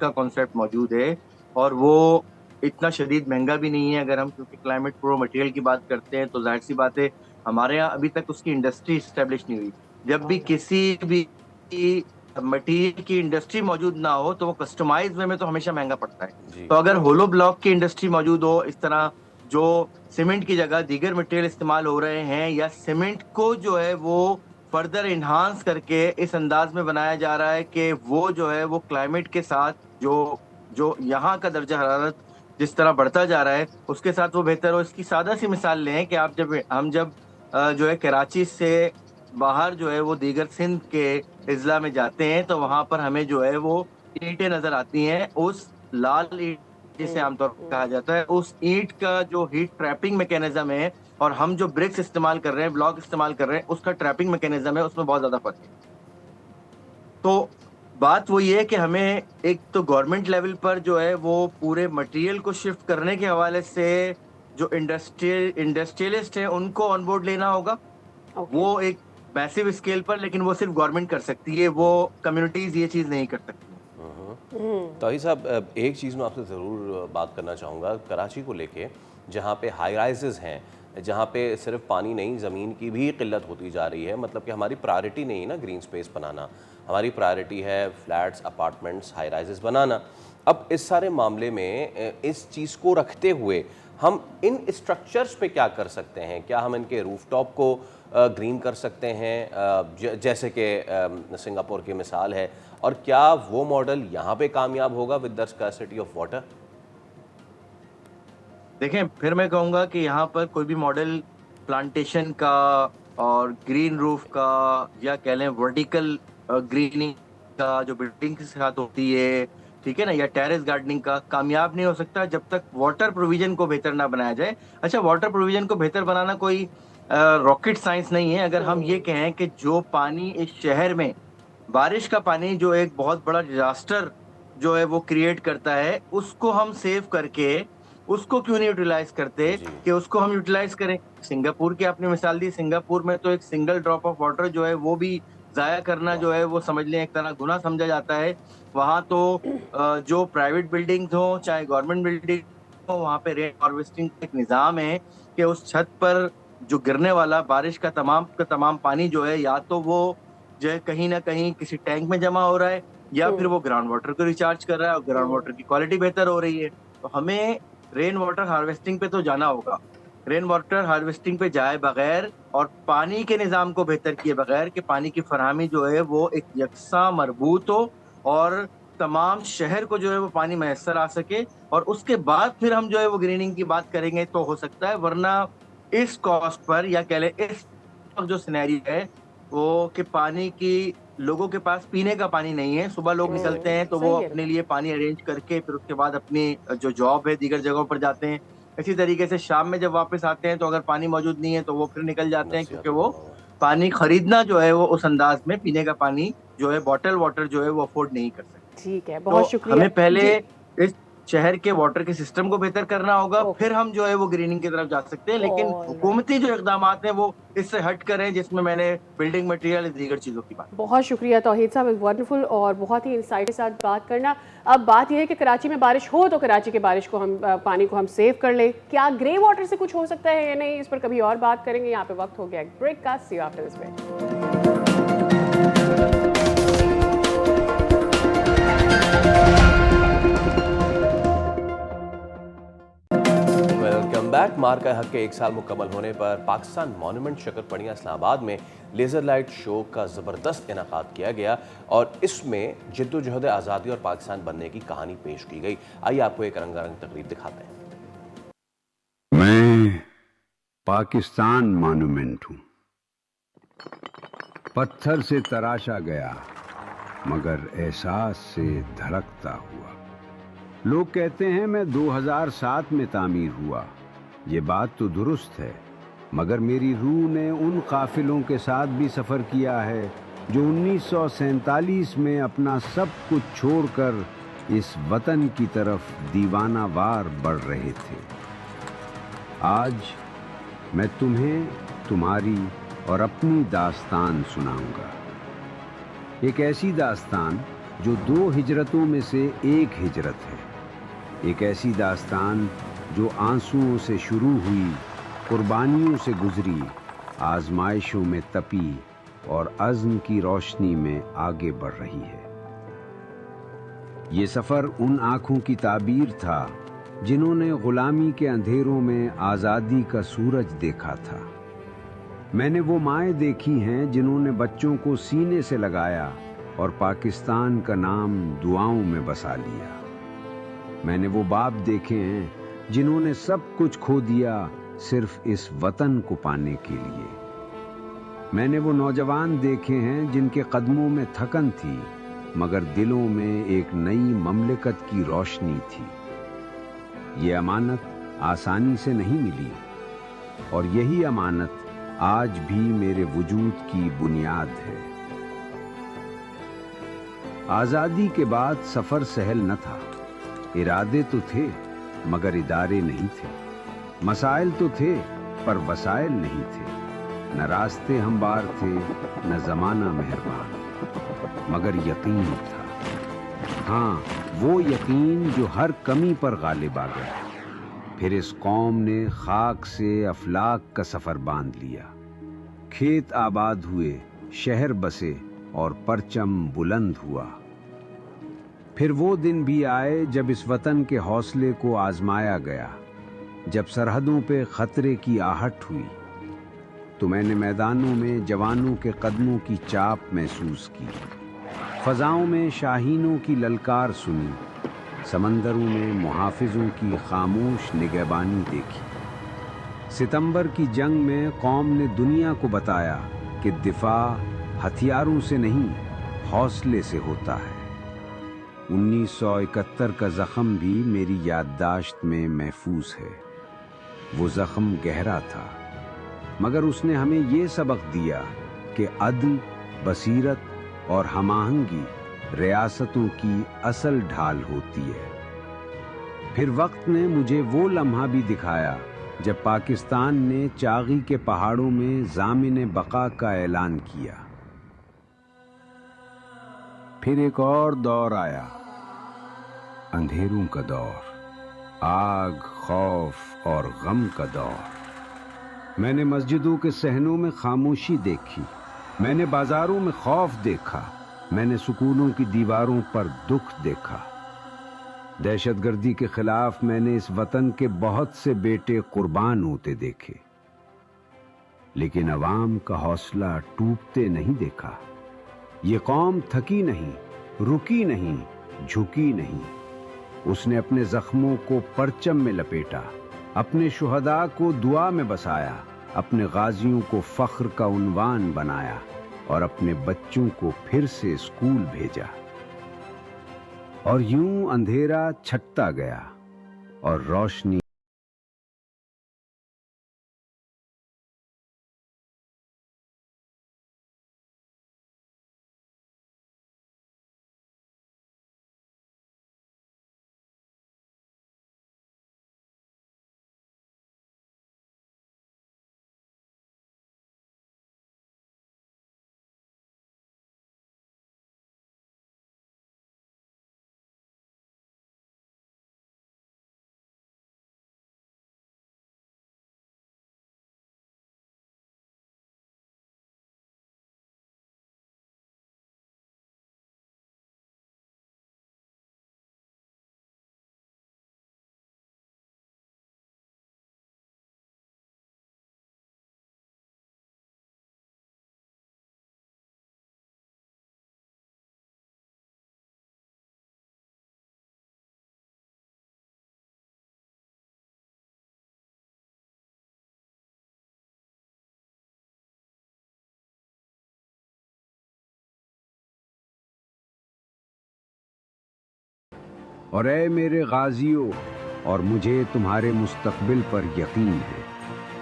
का कॉन्सेप्ट मौजूद है, और वो इतना शदीद महंगा भी नहीं है। अगर हम क्योंकि क्लाइमेट प्रो मटेरियल की बात करते हैं, तो जाहिर सी बात है हमारे यहाँ अभी तक उसकी इंडस्ट्री स्टेब्लिश नहीं हुई। जब भी किसी भी मटेरियल की इंडस्ट्री मौजूद ना हो तो वो कस्टमाइज वे में तो हमेशा महंगा पड़ता है। जी। तो अगर होलो ब्लॉक की इंडस्ट्री मौजूद हो, इस तरह जो सीमेंट की जगह दीगर मटेरियल इस्तेमाल हो रहे हैं, या सीमेंट को जो है वो फर्दर इन्हांस करके इस अंदाज में बनाया जा रहा है कि वो जो है वो क्लाइमेट के साथ जो जो यहाँ का दर्जा हरारत जिस तरह बढ़ता जा रहा है उसके साथ वो बेहतर हो। इसकी सादा सी मिसाल लें कि आप जब जो है कराची से बाहर जो है वो दीगर सिंध के अजला में जाते हैं, तो वहां पर हमें जो है वो ईंटें नजर आती हैं। उस लाल ईंट जिसे आमतौर पर कहा जाता है, उस ईंट का जो हीट ट्रैपिंग मैकेनिज्म है और हम जो ब्रिक्स इस्तेमाल कर रहे हैं, ब्लॉक इस्तेमाल कर रहे हैं, उसका ट्रैपिंग मैकेनिज्म है, उसमें बहुत ज्यादा फर्क है। तो बात वो ये है कि हमें एक तो गवर्नमेंट लेवल पर जो है वो पूरे मटेरियल को शिफ्ट करने के हवाले से जो इंडस्ट्रियलिस्ट है उनको ऑन बोर्ड लेना होगा। ओके। वो एक मैसिव स्केल पर, लेकिन वो सिर्फ गवर्नमेंट कर सकती है, वो कम्युनिटीज ये चीज नहीं कर सकती। ताही साहब, एक चीज़ मैं आपसे ज़रूर बात करना चाहूँगा कराची को लेके, जहाँ पे हाई राइजेस हैं, जहाँ पे सिर्फ पानी नहीं, ज़मीन की भी किल्लत होती जा रही है। मतलब कि हमारी प्रायोरिटी नहीं है ना ग्रीन स्पेस बनाना, हमारी प्रायोरिटी है फ्लैट्स, अपार्टमेंट्स, हाई राइजेस बनाना। अब इस सारे मामले में इस चीज़ को रखते हुए हम इन स्ट्रक्चर्स पे क्या कर सकते हैं? क्या हम इनके रूफटॉप को ग्रीन कर सकते हैं, जैसे कि सिंगापुर की मिसाल है, और क्या वो मॉडल यहाँ पे कामयाब होगा with the scarcity of water? देखें, फिर मैं कहूँगा कि यहाँ पर कोई भी मॉडल प्लांटेशन का और ग्रीन रूफ का या कह लें वर्टिकल ग्रीनिंग का जो बिल्डिंग के साथ होती है, ठीक है ना, या टेरेस गार्डनिंग का कामयाब नहीं हो सकता जब तक वाटर प्रोविजन को बेहतर ना बनाया जाए। अच्छा, वाटर प्रोविजन को बेहतर बनाना कोई रॉकेट साइंस नहीं है। अगर हम ये कहें कि जो पानी इस शहर में बारिश का पानी जो एक बहुत बड़ा डिजास्टर जो है वो क्रिएट करता है, उसको हम सेव करके उसको क्यों नहीं यूटिलाइज करते जी। कि उसको हम यूटिलाइज करें। सिंगापुर की आपने मिसाल दी, सिंगापुर में तो एक सिंगल ड्रॉप ऑफ वाटर जो है वो भी जाया करना जो है वो समझ लें एक तरह गुनाह समझा जाता है। वहां तो जो प्राइवेट बिल्डिंग्स हो चाहे गवर्नमेंट बिल्डिंग हो, वहां पे रेन हार्वेस्टिंग का एक निजाम है कि उस छत पर जो गिरने वाला बारिश का तमाम पानी जो है या तो वो जो है कहीं ना कहीं किसी टैंक में जमा हो रहा है या फिर वो ग्राउंड वाटर को रिचार्ज कर रहा है और ग्राउंड वाटर की क्वालिटी बेहतर हो रही है। तो हमें रेन वाटर हार्वेस्टिंग पे तो जाना होगा। रेन वाटर हार्वेस्टिंग पे जाए बगैर और पानी के निज़ाम को बेहतर किए बगैर कि पानी की फरहमी जो है वो एक यकसा मरबूत हो और तमाम शहर को जो है वो पानी मैसर आ सके, और उसके बाद फिर हम जो है वो ग्रीनिंग की बात करेंगे तो हो सकता है। वरना इस कॉस्ट पर या कह लें इस जो सिनेरियो है वो कि पानी की लोगों के पास पीने का पानी नहीं है, सुबह लोग निकलते हैं तो वो सही है। अपने लिए पानी अरेंज करके फिर उसके बाद अपनी जो जॉब है दीगर जगहों पर जाते हैं। इसी तरीके से शाम में जब वापस आते हैं तो अगर पानी मौजूद नहीं है तो वो फिर निकल जाते हैं, नसीहत क्योंकि वो हुआ। पानी खरीदना जो है वो उस अंदाज में पीने का पानी जो है बॉटल वाटर जो है वो अफोर्ड नहीं कर सकते। ठीक है, तो बहुत शुक्रिया हमें पहले जी। इस शहर के वाटर के सिस्टम को बेहतर करना होगा, ओके। फिर हम जो है वो ग्रीनिंग की तरफ जा सकते हैं। लेकिन ऑलराइट। हुकूमती जो इकदाम हैं वो इससे हट कर हैं, जिसमें मैंने बिल्डिंग मटेरियल दीगर चीजों की बात। बहुत शुक्रिया तौहीद साहब, वंडरफुल और बहुत ही इंसाइट के साथ बात करना। अब बात यह है कि कराची में बारिश हो तो कराची के बारिश को हम पानी को हम सेव कर लें। क्या ग्रे वाटर से कुछ हो सकता है या नहीं, इस पर कभी और बात करेंगे। यहाँ पे वक्त हो गया ब्रेक का। See you after this break. Welcome back. मार्का हक के 1 साल मुकम्मल होने पर पाकिस्तान मॉन्यूमेंट शकरपनिया इस्लामाबाद में लेज़र लाइट शो का ज़बरदस्त इनकाद किया गया और इसमें जद्दोजहद आज़ादी और पाकिस्तान बनने की कहानी पेश की गई। आइए आपको एक रंगारंग तकरीब दिखाते हैं। मैं पाकिस्तान मॉन्यूमेंट हूं, पत्थर से तराशा गया मगर एहसास से धड़कता हुआ। लोग कहते हैं मैं 2007 में तामीर हुआ, ये बात तो दुरुस्त है, मगर मेरी रूह ने उन काफिलों के साथ भी सफ़र किया है जो 1947 में अपना सब कुछ छोड़कर इस वतन की तरफ दीवाना वार बढ़ रहे थे। आज मैं तुम्हें तुम्हारी और अपनी दास्तान सुनाऊंगा। एक ऐसी दास्तान जो 2 हिजरतों में से एक हिजरत है। एक ऐसी दास्तान जो आंसुओं से शुरू हुई, कुर्बानियों से गुजरी, आजमाइशों में तपी और अज़्म की रोशनी में आगे बढ़ रही है। ये सफ़र उन आँखों की ताबीर था जिन्होंने गुलामी के अंधेरों में आज़ादी का सूरज देखा था। मैंने वो माएँ देखी हैं जिन्होंने बच्चों को सीने से लगाया और पाकिस्तान का नाम दुआओं में बसा लिया। मैंने वो बाप देखे हैं जिन्होंने सब कुछ खो दिया सिर्फ इस वतन को पाने के लिए। मैंने वो नौजवान देखे हैं जिनके कदमों में थकन थी मगर दिलों में एक नई ममलिकत की रोशनी थी। ये अमानत आसानी से नहीं मिली और यही अमानत आज भी मेरे वजूद की बुनियाद है। आजादी के बाद सफर सहल न था। इरादे तो थे मगर इदारे नहीं थे। मसाइल तो थे पर वसाइल नहीं थे। न रास्ते हमवार थे न जमाना मेहरबान, मगर यकीन था। हाँ, वो यकीन जो हर कमी पर गालिब आ गया। फिर इस कौम ने खाक से अफलाक का सफर बांध लिया। खेत आबाद हुए, शहर बसे और परचम बुलंद हुआ। फिर वो दिन भी आए जब इस वतन के हौसले को आजमाया गया, जब सरहदों पे खतरे की आहट हुई, तो मैंने मैदानों में जवानों के कदमों की चाप महसूस की, फजाओं में शाहीनों की ललकार सुनी, समंदरों में मुहाफिजों की खामोश निगहबानी देखी। सितंबर की जंग में कौम ने दुनिया को बताया कि दिफा हथियारों से नहीं, हौसले से होता है। 1971 का जख्म भी मेरी याददाश्त में महफूज है। वो जख्म गहरा था, मगर उसने हमें ये सबक दिया कि अदल, बसीरत और हमाहंगी रियासतों की असल ढाल होती है। फिर वक्त ने मुझे वो लम्हा भी दिखाया जब पाकिस्तान ने चागी के पहाड़ों में जामिन बका का ऐलान किया। फिर एक और दौर आया, अंधेरों का दौर, आग, खौफ और गम का दौर। मैंने मस्जिदों के सहनों में खामोशी देखी, मैंने बाजारों में खौफ देखा, मैंने सुकूनों की दीवारों पर दुख देखा। दहशतगर्दी के खिलाफ मैंने इस वतन के बहुत से बेटे कुर्बान होते देखे, लेकिन अवाम का हौसला टूटते नहीं देखा। ये कौम थकी नहीं, रुकी नहीं, झुकी नहीं। उसने अपने जख्मों को परचम में लपेटा, अपने शुहदा को दुआ में बसाया, अपने गाजियों को फख्र का उन्वान बनाया और अपने बच्चों को फिर से स्कूल भेजा। और यूं अंधेरा छटता गया और रोशनी और ऐ मेरे गाजियों, और मुझे तुम्हारे मुस्तकबिल पर यकीन है।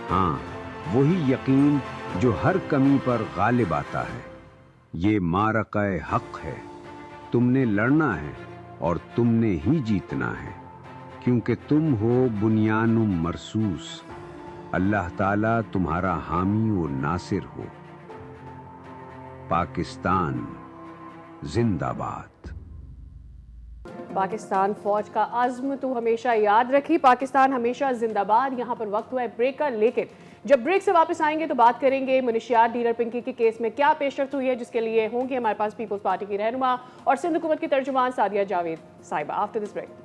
हाँ, वही यकीन जो हर कमी पर गालिब आता है। ये मारक़े हक है, तुमने लड़ना है और तुमने ही जीतना है, क्योंकि तुम हो बुनियानुम मरसूस। अल्लाह ताला तुम्हारा हामी और नासिर हो। पाकिस्तान जिंदाबाद। पाकिस्तान फौज का अज़्म तो हमेशा याद रखी, पाकिस्तान हमेशा जिंदाबाद। यहाँ पर वक्त हुआ है ब्रेक का, लेकिन जब ब्रेक से वापस आएंगे तो बात करेंगे मुनशियात डीलर पिंकी के केस में क्या पेशरफ्त हुई है, जिसके लिए होंगे हमारे पास पीपल्स पार्टी की रहनुमा और सिंध हुकूमत की तर्जुमान सादिया जावेद साहिबा। After this break.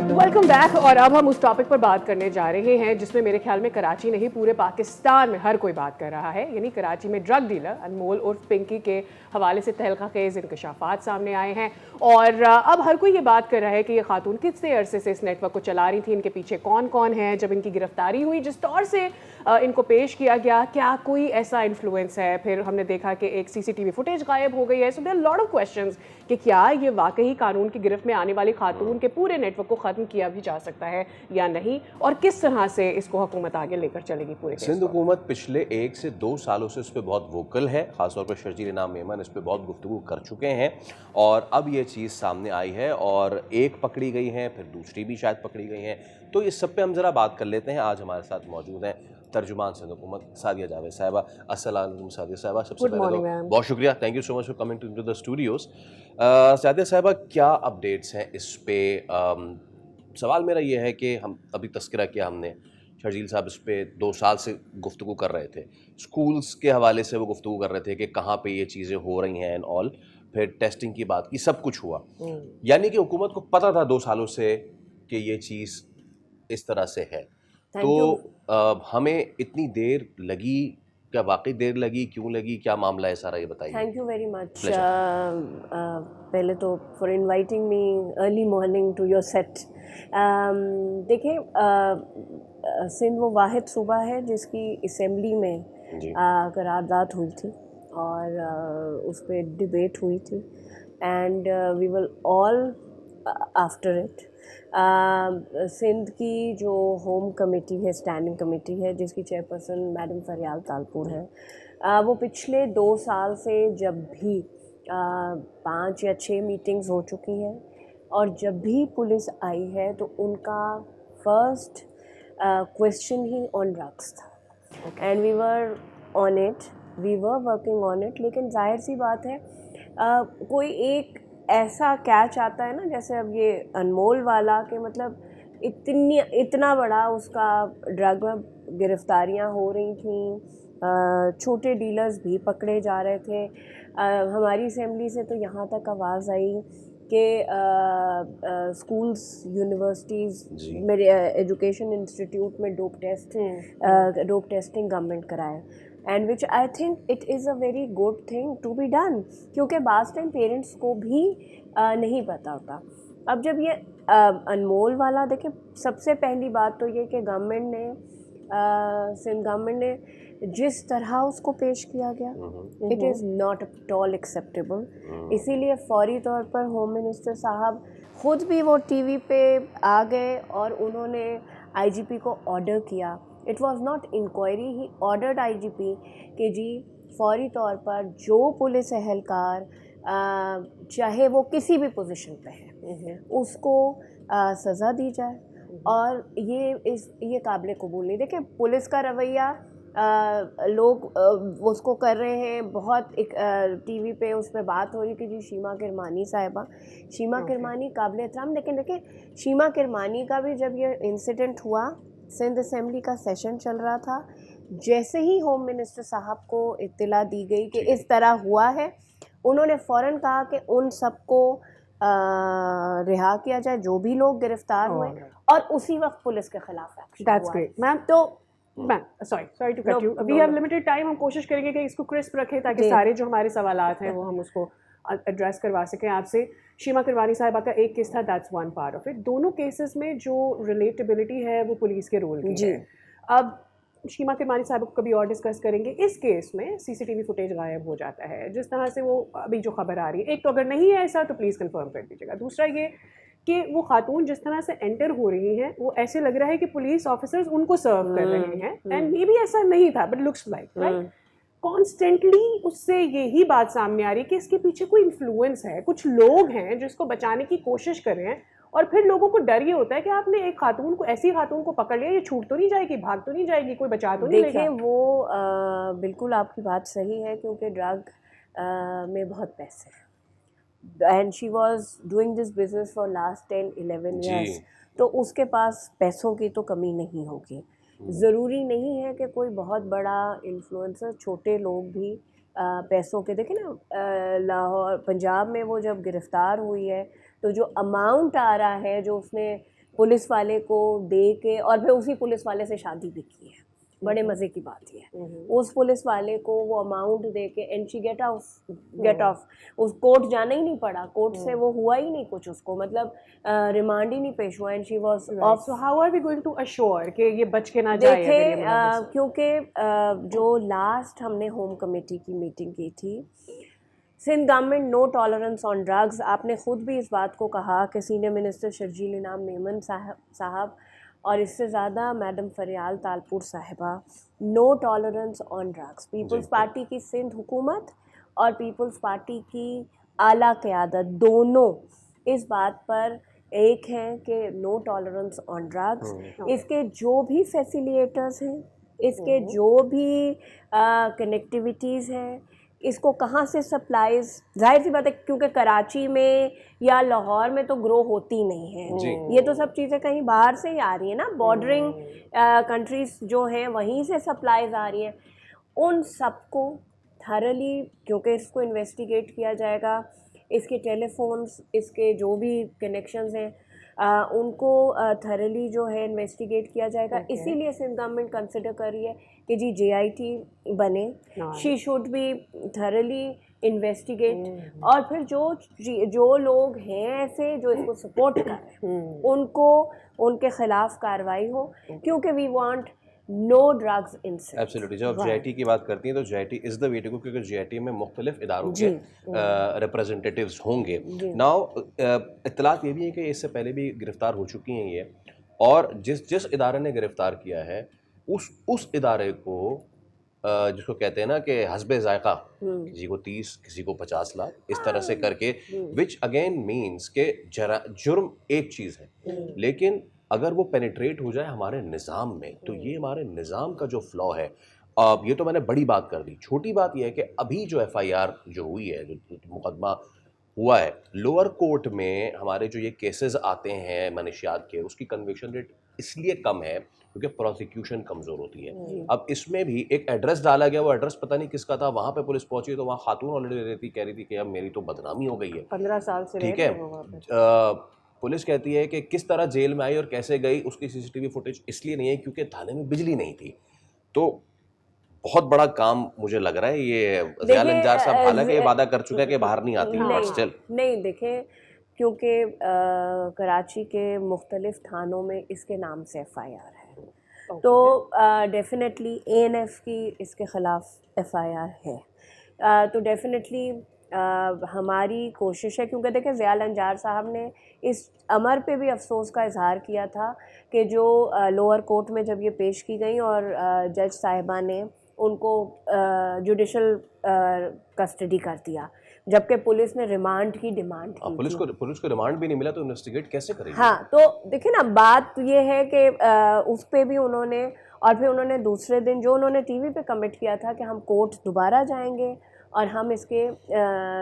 Welcome back. और अब हम उस टॉपिक पर बात करने जा रहे हैं जिसमें मेरे ख्याल में कराची नहीं, पूरे पाकिस्तान में हर कोई बात कर रहा है, यानी कराची में ड्रग डीलर अनमोल उर्फ पिंकी के हवाले से तहलका खेज इंकशाफात सामने आए हैं। और अब हर कोई ये बात कर रहा है कि ये खातून कितने अरसे से इस नेटवर्क को चला रही थी, इनके पीछे कौन कौन है, जब इनकी गिरफ्तारी हुई, जिस तौर से इनको पेश किया गया, क्या कोई ऐसा इन्फ्लुएंस है। फिर हमने देखा कि एक सीसीटीवी फुटेज गायब हो गई है। So there are lot of questions कि क्या ये वाकई कानून की गिरफ्त में आने वाली खातून के पूरे नेटवर्क को ख़त्म किया भी जा सकता है या नहीं, और किस तरह से इसको हुकूमत आगे लेकर चलेगी पूरे केस सिंध को। हुकूमत पिछले 1 से 2 सालों से इस पर बहुत वोकल है, खासतौर पर शर्जील इनाम मेमन इस पर बहुत गुफ्तगू कर चुके हैं और अब ये चीज़ सामने आई है और एक पकड़ी गई है, फिर दूसरी भी शायद पकड़ी गई हैं। तो इस सब पे हम ज़रा बात कर लेते हैं। आज हमारे साथ मौजूद हैं तर्जुमान सिंध हुकूमत सादिया जावेद साहिबा। अस्सलाम वालेकुम सादिया साहिबा, सबसे Good पहले morning, तो ma'am. बहुत शुक्रिया, thank you so much for coming to the studios. Sadia साहिबा, क्या अपडेट्स हैं इस पे? सवाल मेरा ये है कि हम अभी तस्करा किया हमने, शर्जील साहब इस पे 2 साल से गुफ्तगू कर रहे थे, स्कूल्स के हवाले से वो गुफ्तगू कर रहे थे कि कहाँ पे ये चीज़ें हो रही हैं एंड ऑल, फिर टेस्टिंग की बात की, सब कुछ हुआ। यानी कि हुकूमत को पता था 2 सालों से कि ये चीज़ इस तरह से है। तो हमें इतनी देर लगी, क्या वाकई देर लगी, क्यों लगी, क्या मामला है सारा, ये बताइए। Thank you very much. Pleasure. पहले तो for inviting me early morning to your set. देखिए, सिंध वो वाहिद सूबा है जिसकी असेंबली में जी। करारदाद हुई थी और उस पर डिबेट हुई थी and we will all after it. Sindh की जो होम कमेटी है, स्टैंडिंग कमेटी है, जिसकी चेयरपर्सन मैडम फरियाल तालपुर है, वो पिछले 2 साल से जब भी 5 या 6 मीटिंग्स हो चुकी हैं और जब भी पुलिस आई है तो उनका फर्स्ट क्वेश्चन ही ऑन ड्रग्स था and we were on it, we were working on it. लेकिन जाहिर सी बात है, कोई एक ऐसा कैच आता है ना, जैसे अब ये अनमोल वाला के मतलब इतना बड़ा उसका ड्रग में गिरफ्तारियां हो रही थी, छोटे डीलर्स भी पकड़े जा रहे थे। हमारी असेंबली से तो यहाँ तक आवाज़ आई कि स्कूल्स, यूनिवर्सिटीज़, मेरे एजुकेशन इंस्टीट्यूट में डोप टेस्टिंग गवर्नमेंट कराए, and which I think it is a very good thing to be done, क्योंकि बाज़ टाइम पेरेंट्स को भी नहीं पता होता। अब जब ये अनमोल वाला देखें, सबसे पहली बात तो ये कि गवर्नमेंट ने, सिंध गवर्नमेंट ने जिस तरह उसको पेश किया गया, it is not at all acceptable. इसीलिए फौरी तौर पर होम मिनिस्टर साहब खुद भी वो टीवी पे आ गए और उन्होंने आईजीपी को ऑर्डर किया। It was not inquiry, he ordered IGP कि जी फौरी तौर पर जो पुलिस एहलकार चाहे वो किसी भी पोजीशन पे है उसको सज़ा दी जाए। और ये काबिल कबूल नहीं। देखिए, पुलिस का रवैया, लोग उसको कर रहे हैं बहुत। एक टीवी पे उस पर बात हो रही कि जी शीमा किरमानी साहिबा, शीमा किरमानी काबिल एहतराम, लेकिन देखिए शीमा किरमानी का भी जब ये इंसिडेंट हुआ, सिंध असेंबली का सेशन चल रहा था, जैसे ही होम मिनिस्टर साहब को इत्तला दी गई कि इस तरह हुआ है, उन्होंने फ़ौरन कहा कि उन सबको रिहा किया जाए जो भी लोग गिरफ्तार हुए, और उसी वक्त पुलिस के खिलाफ एक्शन हुआ। That's great ma'am. तो ma'am, sorry to cut you, we have limited time, हम कोशिश करेंगे कि इसको क्रिस्प रखें ताकि सारे जो हमारे सवालात हैं वो हम उसको एड्रेस करवा सकें आपसे। शीमा किरमानी साहिबा का एक केस था, that's one part of it. दोनों केसेस में जो रिलेटेबिलिटी है वो पुलिस के रोल की है। अब शीमा किरमानी साहिबा को कभी और डिस्कस करेंगे। इस केस में सीसीटीवी फुटेज गायब हो जाता है, जिस तरह से वो अभी जो खबर आ रही है, एक तो अगर नहीं है ऐसा तो प्लीज़ कंफर्म कर दीजिएगा। दूसरा ये कि वो खातून जिस तरह से एंटर हो रही हैं, वो ऐसे लग रहा है कि पुलिस ऑफिसर्स उनको सर्व कर रहे हैं, एंड मे बी ऐसा नहीं था, but looks like, right? Constantly उससे यही बात सामने आ रही है कि इसके पीछे कोई इन्फ्लुएंस है, कुछ लोग हैं जिसको बचाने की कोशिश कर रहे हैं, और फिर लोगों को डर ये होता है कि आपने एक खातून को, ऐसी खातून को पकड़ लिया, ये छूट तो नहीं जाएगी, भाग तो नहीं जाएगी, कोई बचा तो नहीं लेगा। देखिए, वो बिल्कुल आपकी बात सही है, क्योंकि ड्रग में बहुत पैसे हैं, and she was doing this business for last 10-11 years, तो उसके पास पैसों की तो कमी नहीं होगी। ज़रूरी नहीं है कि कोई बहुत बड़ा इन्फ्लुएंसर, छोटे लोग भी पैसों के, देखें ना, लाहौर पंजाब में वो जब गिरफ़्तार हुई है तो जो अमाउंट आ रहा है, जो उसने पुलिस वाले को दे के, और फिर उसी पुलिस वाले से शादी भी की है, बड़े मज़े की बात है, उस पुलिस वाले को वो अमाउंट दे के, एंड शी गेट ऑफ, उस कोर्ट जाना ही नहीं पड़ा, कोर्ट से वो हुआ ही नहीं कुछ, उसको मतलब रिमांड ही नहीं पेश हुआ, and she was off. So how are we going to assure कि ये बच के ना जाए? देखिए, क्योंकि जो लास्ट हमने होम कमेटी की मीटिंग की थी, Sindh government no tolerance on drugs, आपने ख़ुद भी इस बात को कहा कि सीनियर मिनिस्टर शर्जील इनाम मेमन साहब और इससे ज़्यादा मैडम फरियाल तालपुर साहिबा, no tolerance on drugs. Peoples Party की सिंध हुकूमत और पीपल्स पार्टी की आला क़यादत दोनों इस बात पर एक हैं कि नो टॉलरेंस ऑन ड्रग्स। इसके जो भी फैसिलिटेटर्स हैं, इसके जो भी कनेक्टिविटीज़ हैं, इसको कहाँ से सप्लाईज, जाहिर सी बात है क्योंकि कराची में या लाहौर में तो ग्रो होती नहीं है, ये तो सब चीज़ें कहीं बाहर से ही आ रही है ना, बॉर्डरिंग कंट्रीज जो हैं वहीं से सप्लाईज आ रही हैं। उन सबको थरली, क्योंकि इसको इन्वेस्टिगेट किया जाएगा, इसके टेलीफोन्स, इसके जो भी कनेक्शंस हैं उनको थरली जो है इन्वेस्टिगेट किया जाएगा। इसीलिए सिंध गवर्नमेंट कंसिडर कर रही है कि जी JIT बने, she should be thoroughly investigate, और फिर जो लोग हैं ऐसे जो इसको सपोर्ट कर रहे हैं उनको, उनके खिलाफ कार्रवाई हो, क्योंकि we want no drugs in Sindh. Absolutely. जब आप JIT की बात करती हैं तो JIT is the way to go, क्योंकि JIT में मुख्तलिफ इदारों के रिप्रेजेंटेटिव्स होंगे। नाउ इत्तलात ये भी है कि इससे पहले भी गिरफ्तार हो चुकी हैं ये, और जिस इदारे ने गिरफ्तार किया है उस इदारे को जिसको कहते हैं ना कि हस्बे ज़ायक़ा, किसी को 30 किसी को 50 लाख इस तरह से करके, विच अगेन मीन्स के जुर्म एक चीज़ है, लेकिन अगर वो पेनिट्रेट हो जाए हमारे निज़ाम में तो ये हमारे निज़ाम का जो फ्लॉ है। ये तो मैंने बड़ी बात कर दी। छोटी बात यह है कि अभी जो FIR जो हुई है, जो मुकदमा हुआ है लोअर कोर्ट में, हमारे जो ये केसेस आते हैं मनशियात के, उसकी कन्विक्शन रेट इसलिए कम है क्योंकि प्रोसिक्यूशन कमज़ोर होती है। अब इसमें भी एक एड्रेस डाला गया, वो एड्रेस पता नहीं किसका था, वहाँ पे पुलिस पहुंची तो वहाँ खातून ऑलरेडी कह रही थी कि अब मेरी तो बदनामी हो गई है, 15 साल से ठीक है। पुलिस कहती है कि किस तरह जेल में आई और कैसे गई, उसकी CCTV फुटेज इसलिए नहीं है क्योंकि थाने में बिजली नहीं थी। तो बहुत बड़ा काम मुझे लग रहा है ये। ज़ियाल अंजार साहब हालांकि ये वादा कर चुका है कि बाहर नहीं आती, बट स्टिल नहीं, देखें, क्योंकि कराची के मुख्तलिफ थानों में इसके नाम से FIR है, तो डेफिनेटली ANF की इसके ख़िलाफ़ FIR है, तो डेफिनेटली हमारी कोशिश है, क्योंकि देखें ज़ियाल अंजार साहब ने इस अमर पे भी अफसोस का इजहार किया था कि जो लोअर कोर्ट में जब ये पेश की गई और जज साहिबा ने उनको जुडिशल कस्टडी कर दिया, जबकि पुलिस ने रिमांड की डिमांड की। पुलिस को रिमांड भी नहीं मिला तो इन्वेस्टिगेट कैसे करेगी? हाँ, तो देखिए ना, बात ये है कि उस पे भी उन्होंने, और फिर उन्होंने दूसरे दिन जो उन्होंने TV पे कमिट किया था कि हम कोर्ट दोबारा जाएंगे और हम इसके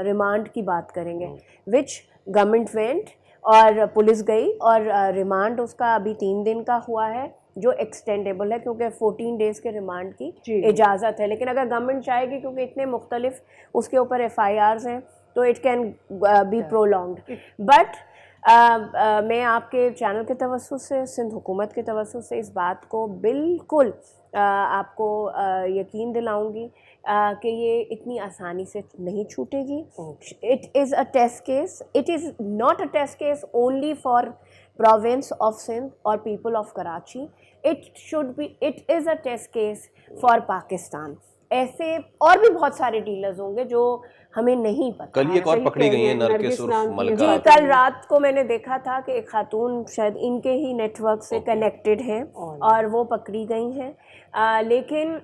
रिमांड की बात करेंगे, विच गवर्नमेंट वेंट और पुलिस गई, और रिमांड उसका अभी 3 दिन का हुआ है जो एक्सटेंडेबल है, क्योंकि 14 डेज़ के रिमांड की इजाज़त है। लेकिन अगर गवर्नमेंट चाहेगी, क्योंकि इतने मुख्तलिफ उसके ऊपर FIRs हैं, तो it can be prolonged. But मैं आपके चैनल के तवस्सुस से, सिंध हुकूमत के तवस्सुस से इस बात को बिल्कुल आपको यकीन दिलाऊंगी कि ये इतनी आसानी से नहीं छूटेगी। It is a test case, it is not a test case only for province of Sindh और people of Karachi, it is a test case for Pakistan. ऐसे और भी बहुत सारे डीलर्स होंगे जो हमें नहीं पता। कल एक और पकड़ी गई है नरगिस उर्फ मलका। जी, कल रात को मैंने देखा था कि एक खातून शायद इनके ही नेटवर्क से कनेक्टेड हैं और वो पकड़ी गई हैं। लेकिन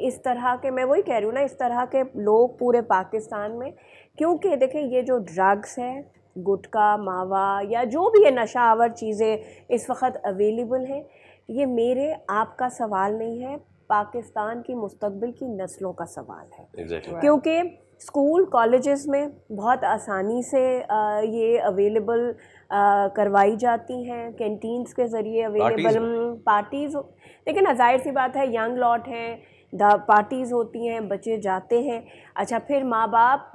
इस तरह के, मैं वही कह रही हूँ ना, इस तरह के लोग पूरे पाकिस्तान में, क्योंकि देखें ये जो ड्रग्स है, गुटखा, मावा या जो भी ये नशा आवर चीज़ें इस वक्त अवेलेबल हैं, ये मेरे आपका सवाल नहीं है, पाकिस्तान की मुस्तकबिल की नस्लों का सवाल है। क्योंकि स्कूल कॉलेजेस में बहुत आसानी से ये अवेलेबल करवाई जाती हैं, कैंटीन्स के ज़रिए अवेलेबल, पार्टीज़। लेकिन ज़ाहिर सी बात है, यंग लॉट हैं, पार्टीज़ होती हैं, बच्चे जाते हैं। अच्छा, फिर माँ बाप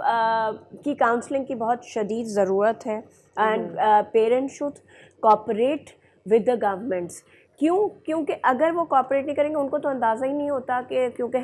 की काउंसलिंग की बहुत शदीद ज़रूरत है, and parents should cooperate with the governments. क्योंकि अगर वो कोऑपरेट नहीं करेंगे, उनको तो अंदाज़ा ही नहीं होता कि, क्योंकि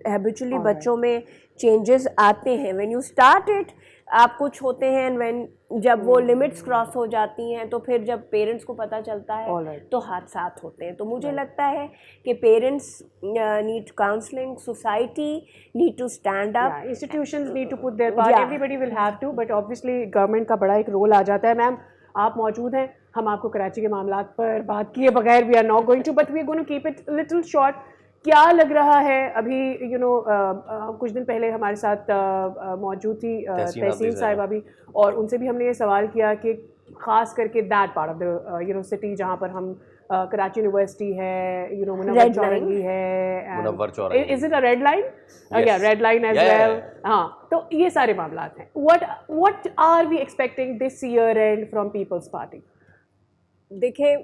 हैबिचुअली बच्चों में चेंजेस आते हैं। व्हेन यू स्टार्ट इट, आप कुछ होते हैं, व्हेन जब वो लिमिट्स क्रॉस हो जाती हैं, तो फिर जब पेरेंट्स को पता चलता है तो हादसात होते हैं। तो मुझे लगता है कि parents need counselling, society need to stand up, institutions need to put their part, everybody will have to, but obviously government का बड़ा एक रोल आ जाता है। मैम, आप मौजूद हैं, हम आपको कराची के मामलात पर बात किए बगैर we are not going to, but we are going to keep it little short. क्या लग रहा है अभी, कुछ दिन पहले हमारे साथ मौजूद थी तहसीन साहिबा भी, और उनसे भी हमने ये सवाल किया कि ख़ास करके that part of the city जहाँ पर हम कराची यूनिवर्सिटी है, मुनव्वर Red line. चौरंगी है, Munawwar Chowrangi. Is it a red line? Yes. या red line as Yeah, yeah, well. हाँ, तो ये सारे मामलात हैं. What are we expecting this year end from Peoples Party? देखिए,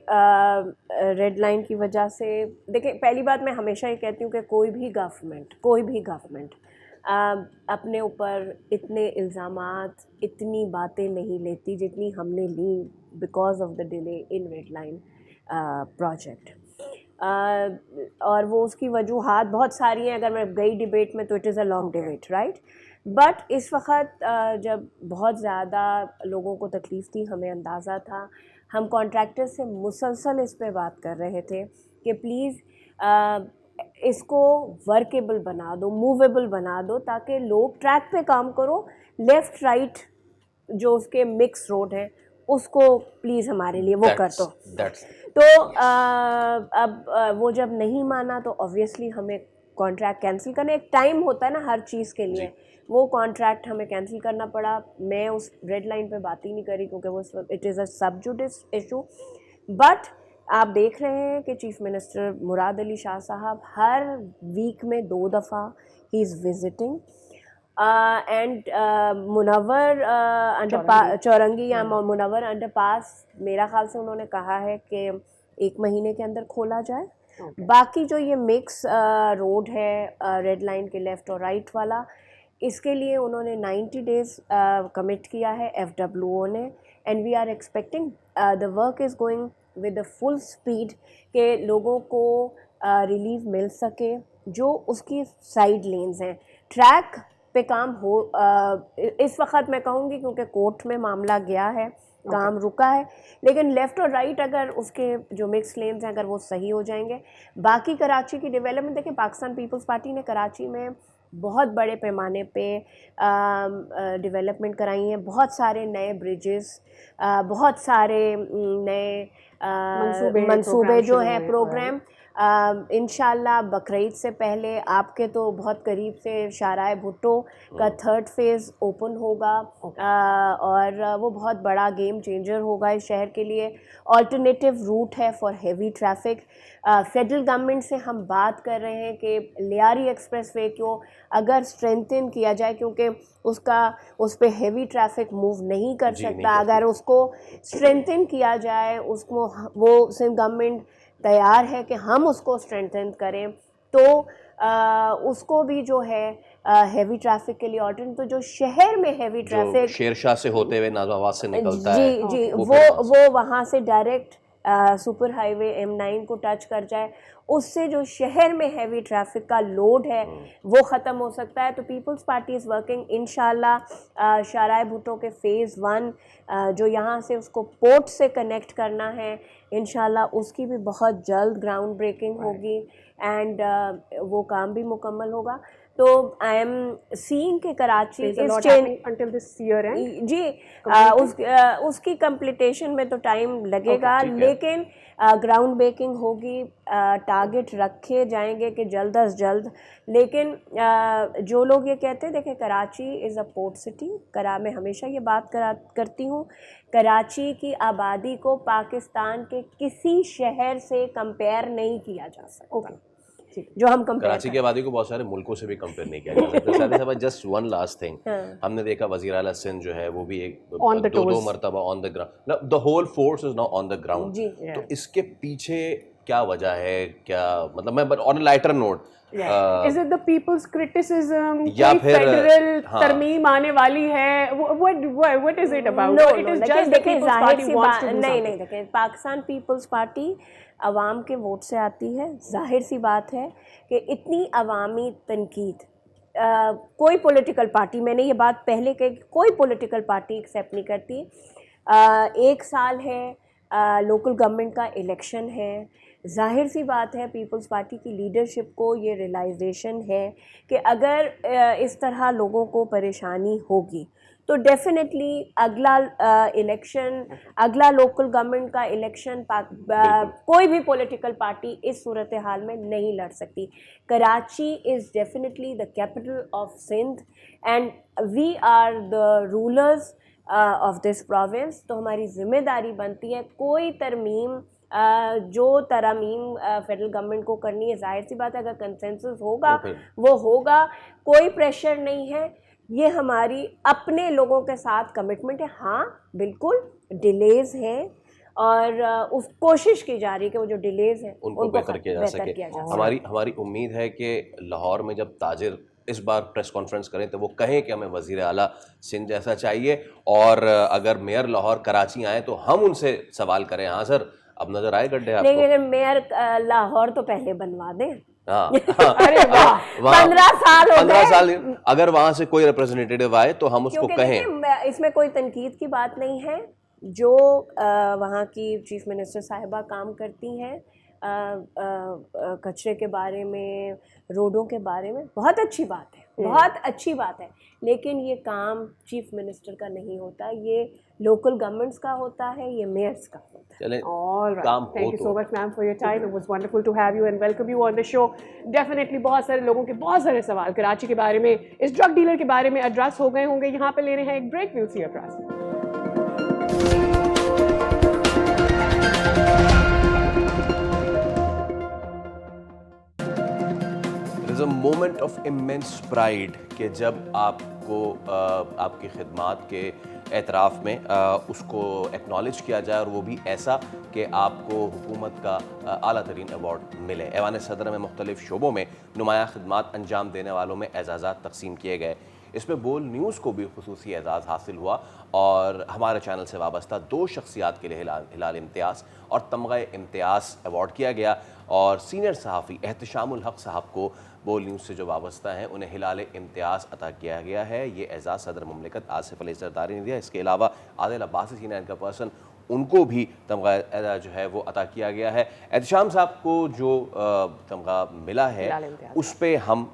रेड लाइन की वजह से, देखिए पहली बात मैं हमेशा ये कहती हूँ कि कोई भी गवर्नमेंट अपने ऊपर इतने इल्ज़ामात, इतनी बातें नहीं लेती जितनी हमने ली because of the delay in red line project. और वो उसकी वजूहात बहुत सारी हैं. अगर मैं गई डिबेट में तो it is a long debate, right. But इस वक्त जब बहुत ज़्यादा लोगों को तकलीफ़ थी, हमें अंदाज़ा था, हम कॉन्ट्रैक्टर से मुसलसल इस पे बात कर रहे थे कि प्लीज़ इसको वर्केबल बना दो, मूवेबल बना दो, ताकि लोग ट्रैक पे काम करो. लेफ़्ट राइट जो उसके मिक्स रोड हैं उसको प्लीज़ हमारे लिए वो कर दो. तो अब वो जब नहीं माना तो ऑब्वियसली हमें कॉन्ट्रैक्ट कैंसिल करना, एक टाइम होता है ना हर चीज़ के लिए, वो कॉन्ट्रैक्ट हमें कैंसिल करना पड़ा. मैं उस रेड लाइन पे बात ही नहीं करी क्योंकि वो इट इज़ अ सब जुडिस इशू. बट आप देख रहे हैं कि चीफ मिनिस्टर मुराद अली शाह साहब हर वीक में 2 दफ़ा ही is visiting. And Munawwar Chowrangi या मुनव्वर अंडरपास मेरा ख्याल से उन्होंने कहा है कि 1 महीने के अंदर खोला जाए. बाकी जो ये मिक्स रोड है रेड लाइन के लेफ़्ट और राइट वाला, इसके लिए उन्होंने 90 डेज़ कमिट किया है FWO ने. And we are expecting the work is going with the full speed कि लोगों को रिलीफ मिल सके. जो उसकी साइड लेन्स हैं, ट्रैक पे काम हो इस वक्त मैं कहूँगी क्योंकि कोर्ट में मामला गया है, काम रुका है, लेकिन लेफ़्ट और राइट अगर उसके जो मिक्स लेन्स हैं अगर वो सही हो जाएंगे. बाकी कराची की डेवलपमेंट देखिए, पाकिस्तान पीपल्स पार्टी ने कराची में बहुत बड़े पैमाने पे डेवलपमेंट कराई हैं. बहुत सारे नए ब्रिजेस, बहुत सारे नए मंसूबे जो हैं, प्रोग्राम. इंशाल्लाह बकरीद से पहले आपके तो बहुत करीब से शाहराह भुट्टो का 3rd फेज़ ओपन होगा. और वो बहुत बड़ा गेम चेंजर होगा इस शहर के लिए. ऑल्टरनेटिव रूट है for heavy traffic. Federal government से हम बात कर रहे हैं कि लियारी एक्सप्रेस वे को अगर स्ट्रेंथन किया जाए, क्योंकि उस पर हेवी ट्रैफिक मूव नहीं कर सकता. अगर उसको स्ट्रेंथन किया जाए, उसको वो सिंध गवर्नमेंट तैयार है कि हम उसको स्ट्रेंथन करें, तो उसको भी जो है हेवी ट्रैफिक के लिए ऑल्टरनेट, तो जो शहर में हेवी ट्रैफिक शेरशाह से होते हुए नाज़ावाद से निकलता जी, है, जी वो वहाँ से डायरेक्ट सुपर हाईवे M9 को टच कर जाए, उससे जो शहर में हैवी ट्रैफिक का लोड है वो ख़त्म हो सकता है. तो पीपल्स पार्टी इज़ वर्किंग इंशाल्लाह. शाहराह भुट्टो के फ़ेज़ 1 जो यहाँ से उसको पोर्ट से कनेक्ट करना है, इंशाल्लाह उसकी भी बहुत जल्द ग्राउंड ब्रेकिंग होगी एंड वो काम भी मुकम्मल होगा. तो आई एम सीइंग के Karachi is changing until this year end. जी. उसकी कंप्लीटेशन में तो टाइम लगेगा, लेकिन ग्राउंड ब्रेकिंग होगी. टारगेट रखे जाएंगे कि जल्द अज जल्द. लेकिन जो लोग ये कहते हैं, देखिए Karachi is a port city. मैं हमेशा ये बात करती हूँ, कराची की आबादी को पाकिस्तान के किसी शहर से कंपेयर नहीं किया जा सकता. जो हम कराची की आबादी को बहुत सारे मुल्कों से भी कंपेयर नहीं किया जा सकता. जस्ट वन लास्ट थिंग, हमने देखा वज़ीर आला सिंध जो है वो भी एक 2 मरतबा on the ground, the whole force is now on the ground. तो इसके पीछे क्या वजह है, क्या मतलब, मैं on a lighter note, Is it the people's criticism? या फिर फेडरल तरमीम आने वाली है? What is it about? No, it is just the people's party wants to do something. नहीं, देखिए पाकिस्तान पीपल्स पार्टी अवाम के वोट से आती है. जाहिर सी बात है कि इतनी अवामी तनकीद कोई पॉलिटिकल पार्टी, मैंने ये बात पहले कही, कोई पॉलिटिकल पार्टी एक्सेप्ट नहीं करती. 1 साल है, लोकल गवर्नमेंट का इलेक्शन है. जाहिर सी बात है पीपल्स पार्टी की लीडरशिप को ये रियलाइजेशन है कि अगर इस तरह लोगों को परेशानी होगी तो डेफिनेटली अगला इलेक्शन, अगला लोकल गवर्नमेंट का इलेक्शन कोई भी पॉलिटिकल पार्टी इस सूरत हाल में नहीं लड़ सकती. Karachi is definitely the capital of Sindh and we are the rulers of this province. तो हमारी ज़िम्मेदारी बनती है कोई तरमीम जो तरमीम फेडरल गवर्नमेंट को करनी है, जाहिर सी बात है अगर कंसेंसस होगा तो वो होगा, कोई प्रेशर नहीं है, ये हमारी अपने लोगों के साथ कमिटमेंट है। हाँ बिल्कुल डिलेज हैं और उस कोशिश की जा रही है कि वो जो डिलेज हैं उनको बेहतर किया जा सके। हमारी उम्मीद है कि लाहौर में जब ताजिर इस बार प्रेस कॉन्फ्रेंस करें तो वो कहें कि हमें वज़ीर आला सिंध जैसा चाहिए, और अगर मेयर लाहौर कराची आए तो हम उनसे सवाल करें। हाँ सर, अब नजर आए गड्ढे आपको? लेकिन मेयर लाहौर तो पहले बनवा दें। हाँ अरे वाह, 15 साल हो 15 गए। साल अगर वहां से कोई रिप्रेजेंटेटिव आए तो हम उसको क्योंकि कहें। देखिए, इसमें कोई तनकीद की बात नहीं है, जो वहाँ की चीफ मिनिस्टर साहिबा काम करती हैं कचरे के बारे में, रोडों के बारे में, बहुत अच्छी बात है, बहुत अच्छी बात है, लेकिन ये काम चीफ मिनिस्टर का नहीं होता, ये लोकल गवर्नमेंट्स का होता है, ये मेयर्स का होता है। चलें, All right. काम Thank हो you तो। so much, ma'am, for your time. It was wonderful to have you and welcome you on the show. Definitely बहुत सारे लोगों के बहुत सारे सवाल कराची के बारे में, इस ड्रग डीलर के बारे में एड्रेस हो गए होंगे। यहाँ पे ले रहे हैं एक break. Will see you across. There is a moment of immense pride कि जब आपको आपकी खिदमात के एतराफ़ में उसको एक्नॉलेज किया जाए, और वो भी ऐसा कि आपको हुकूमत का आला तरीन अवार्ड मिले। ऐवान सदर में मुख्तलिफ़ शोबों में नुमाया खिदमात अंजाम देने वालों में एजाज़ात तकसीम किए गए। इसमें बोल न्यूज़ को भी खुसूसी एजाज़ हासिल हुआ, और हमारे चैनल से वाबस्ता 2 शख्सियात के लिए हिलाल इम्तियाज़ और तमगा इम्तियाज़ अवार्ड किया गया, और सीनियर सहाफ़ी एहतशामुल हक साहब को बोल न्यूज़ से जो वाबस्ता हैं उन्हें हिलाल इम्तियाज़ अता किया गया है। ये एजाज़ सदर मुमलिकत आसिफ अली ज़रदारी ने दिया। इसके अलावा Adil Abbasi senior anchor person, उनको भी तमगा जो है वो अता किया गया है। एहतशाम साहब को जो तमगा मिला है उस पर हम